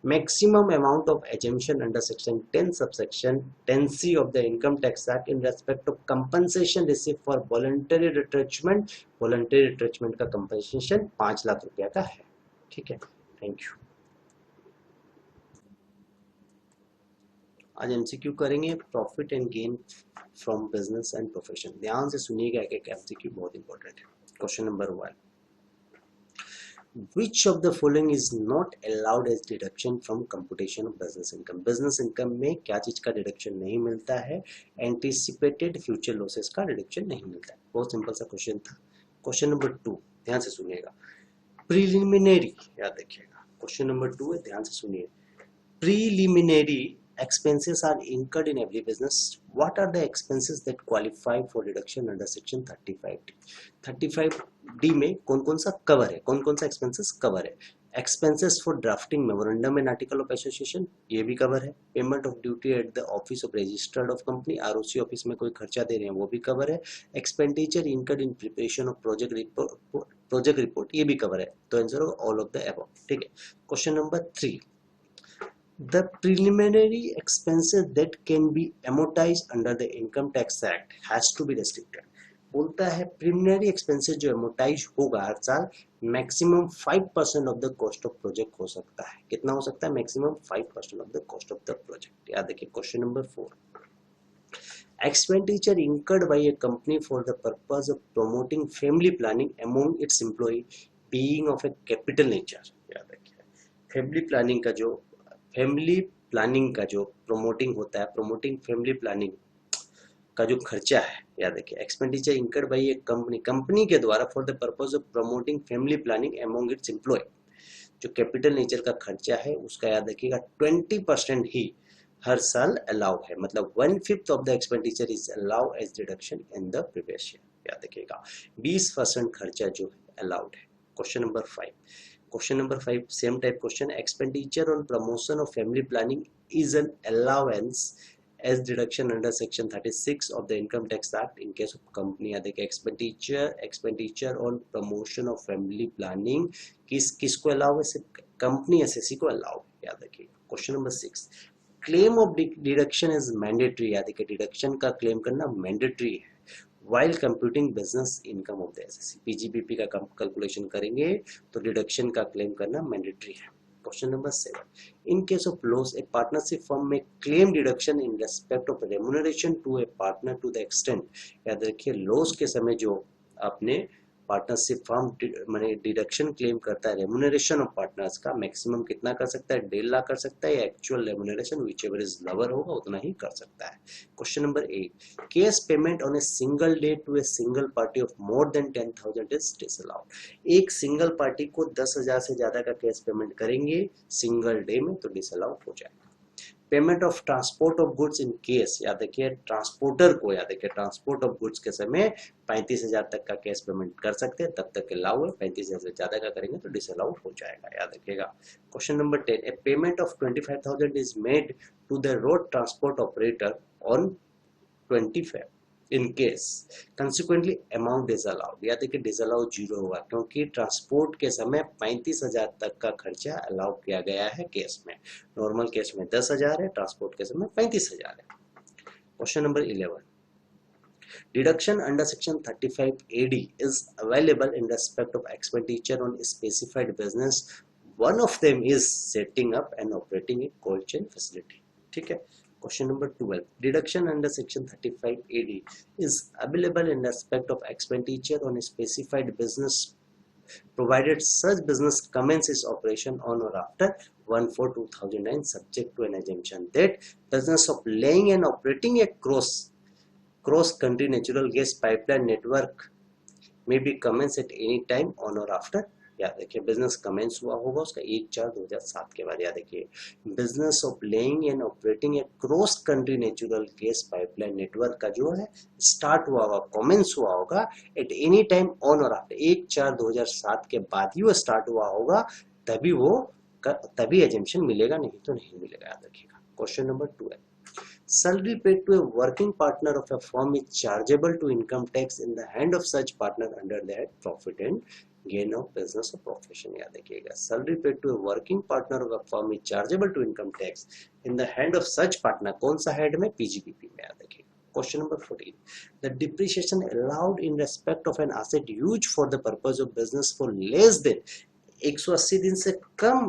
maximum amount of exemption under section 10 subsection 10C of the income tax act in respect of compensation receive for voluntary retrenchment. Voluntary retrenchment का compensation 5 lakh रुपया का है। ठीक है, थैंक यू। आज एमसीक्यू करेंगे profit and gain from business and profession. ध्यान से सुनिएगा, एक एमसीक्यू बहुत इंपॉर्टेंट है। Question number 1, Which of the following is not allowed as deduction from computation of business income? Business income में क्या चीज का डिडक्शन नहीं मिलता है? Anticipated future losses का डिडक्शन नहीं मिलता है। बहुत सिंपल सा क्वेश्चन था। क्वेश्चन नंबर 2 ध्यान से सुनिएगा, प्रीलिमिनरी, याद रखिएगा। क्वेश्चन नंबर 2 है, ध्यान से सुनिए, preliminary expenses are incurred in every business. What are the expenses that qualify for deduction under section 35D? 35D में कौन कौन सा कवर है, कौन कौन सा एक्सपेंसेस कवर है? Expenses for drafting memorandum and article of association, ये भी कवर है. Payment of duty at the office of registered of company, ROC office में कोई खर्चा दे रहे हैं वो भी कवर है. Expenditure incurred in preparation of project report, ये भी कवर है. तो आंसर होगा ऑल ऑफ द अबव. ठीक है. Question number 3, the preliminary expenses that can be amortized under the income tax act has to be restricted. बोलता है preliminary expenses जो एमोटाइज होगा हर साल maximum 5% of the cost of project हो सकता है. कितना हो सकता है? Maximum 5% of the cost of the project. याद रखिए. Question number 4, expenditure incurred by a company for the purpose of promoting family planning among its employee being of a capital nature. याद रखिए. फैमिली प्लानिंग का जो promoting होता है, promoting family planning का जो खर्चा है, याद रखिए. Expenditure incurred by a company के द्वारा for the purpose of promoting family planning among its employ, जो कैपिटल नेचर का खर्चा है उसका याद रखिएगा 20% ही हर साल अलाउ है. मतलब 1/5 of the expenditure is allow as deduction in the previous year. याद रखिएगा 20% खर्चा जो है अलाउड है. Question number 5, same type question. Expenditure on promotion of family planning is an allowance as deduction under section 36 of the income tax act in case of company. याद रखिए. Expenditure on promotion of family planning किसको allow है? सिर्फ company SSC को allow है. याद रखिए. Question number 6, claim of deduction is mandatory. याद रखिए. डिडक्शन का क्लेम करना मैंडेटरी है while computing business income of the SSC. PGBP का कैलकुलेशन करेंगे तो डिडक्शन का क्लेम करना मैंडेटरी है. Question number 7, in case of loss a partnership firm may claim deduction in respect of remuneration to a partner to the extent. याद रखिए loss के समय जो आपने पार्टनरशिप फर्म माने डिडक्शन क्लेम करता है रेमुनरेशन ऑफ पार्टनर्स का, मैक्सिमम कितना कर सकता है? 1.5 लाख कर सकता है. या actual remuneration whichever is lower होगा उतना ही कर सकता है. Question number 8, case payment on a single day to a single party of more than 10,000 is disallowed. एक सिंगल पार्टी को 10,000 से ज्यादा का कैश पेमेंट करेंगे सिंगल डे में तो डिसअलाउड हो जाएगा. Payment of transport of goods in case, याद रखिए ट्रांसपोर्टर को, याद रखिए ट्रांसपोर्ट ऑफ गुड्स के समय 35,000 तक का कैश पेमेंट कर सकते हैं, तब तक अलाउ है. 35,000 से ज्यादा का करेंगे तो डिसअलाउ हो जाएगा. याद रखिएगा. Question number 10, a payment of 25,000 is made to the road transport operator on 25 in case consequently amount disallowed. याद रखिए डिसअलाउ 0 होगा क्योंकि ट्रांसपोर्ट के समय 35,000 तक का खर्चा अलाउ किया गया है केस में. नॉर्मल केस में 10,000 है, ट्रांसपोर्ट के समय 35,000 है. Question number 11, deduction under section 35AD is available in respect of expenditure on specified business. One of them is setting up and operating A cold chain facility. ठीक है. Question number 12, deduction under section 35AD is available in respect of expenditure on a specified business provided such business commences operation on or after 1/4/2009 subject to an assumption that business of laying and operating a cross country natural gas pipeline network may be commenced at any time on or after. याद रखिए business commence हुआ होगा उसका 1/4/2007 के बाद. याद रखिए business of laying and operating A cross country natural gas pipeline network का जो है स्टार्ट हुआ होगा, कमेंस हुआ होगा एट एनी टाइम ऑन और आफ्टर 1/4/2007 के बाद ही वो स्टार्ट हुआ होगा, तभी एजम्पशन मिलेगा, नहीं तो नहीं मिलेगा. याद रखिएगा. Question number 12, salary paid to a working partner of a firm is chargeable to income tax in the hand of such partner under the head profit and gain of business or profession. याद रखिएगा salary paid to a working partner of a firm is chargeable to income tax in the hand of such partner. कौन सा head में? PGBP में. याद रखिएगा. Question number 14, the depreciation allowed in respect of an asset used for the purpose of business for less than 180 दिन से कम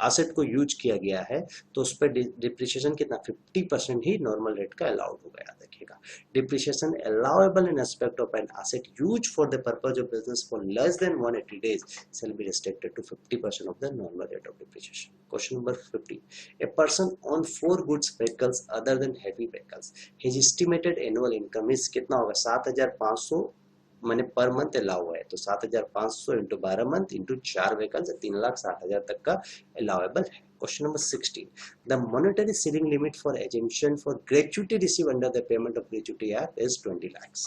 asset को use किया गया है तो उस पर डिप्रिसिएशन कितना 50% ही नॉर्मल रेट का अलाउड होगा. याद रखिएगा. Depreciation allowable in aspect of an asset use for the purpose of business for less than 180 days shall be restricted to 50% of the normal rate of depreciation. Question number 15, a person on 4 goods vehicles other than heavy vehicles, his estimated annual income is कितना होगा? 7,500 मैंने per month allow हुआ है, तो 7,500 into 12 month into 4 vehicle 3,60,000 तक का allowable है। Question number 16, the monetary ceiling limit for exemption for gratuity receive under the payment of gratuity act is 20 lakhs।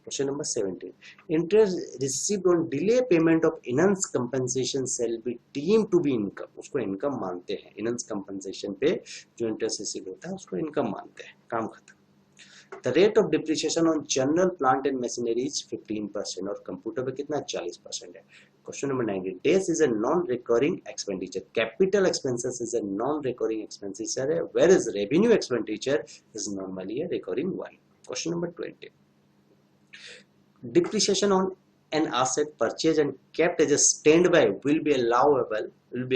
Question number 17, interest received on delay payment of enhance compensation shall be deemed to be income, उसको income मानते हैं। Enhance compensation पे जो interest receive होता है उसको income मानते हैं। काम खत्म। The rate of depreciation on general plant and machinery is 15% और कंप्यूटर पे कितना 40% है। Question number 19, days is a non-recurring expenditure, capital expenses is a non-recurring expenditure है, whereas revenue expenditure is normally a recurring one। Question number 20, depreciation on an asset purchased and kept as a standby will be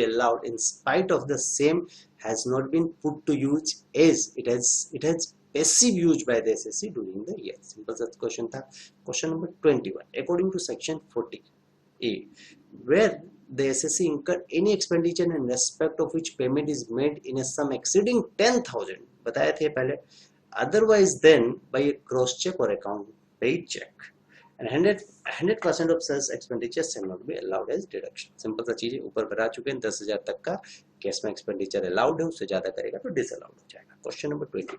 allowed in spite of the same has not been put to use as it has passive use by the SSC during the year। Simple सा question था। Question number 21, according to section 40A, where the SSC incurred any expenditure in respect of which payment is made in a sum exceeding 10,000, बताए थे पहले, otherwise then by a cross check or account paid check, and 100% of such expenditure shall not be allowed as deduction। Simple सा चीज है, ऊपर बता चुके हैं 10,000 तक का कैश में एक्सपेंडिचर अलाउड है, उससे ज्यादा करेगा तो डिसअलाउड हो जाएगा। Question number 22,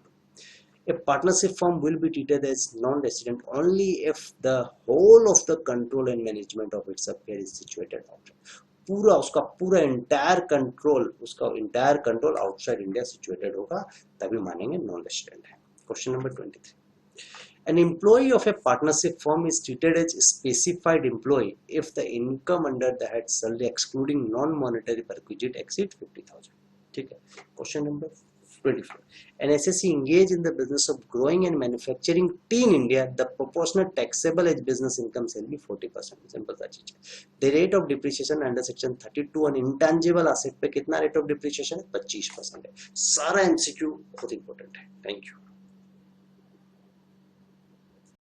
a partnership firm will be treated as non-resident only if the whole of the control and management of its affairs is situated outside। उसका पूरा entire control outside India situated होगा तभी मानेंगे non resident है। Question number 23, an employee of a partnership firm is treated as a specified employee if the income under the head salary excluding non-monetary perquisite exceeds 50,000। ठीक है। Question number 24, an SSC engaged in the business of growing and manufacturing tea in India, the proportionate taxable as business income shall be 40%। Simple सा चीज है। The rate of depreciation under section 32 on intangible asset पे कितना rate of depreciation है? 25% है। सारा MCQ बहुत important है। Thank you.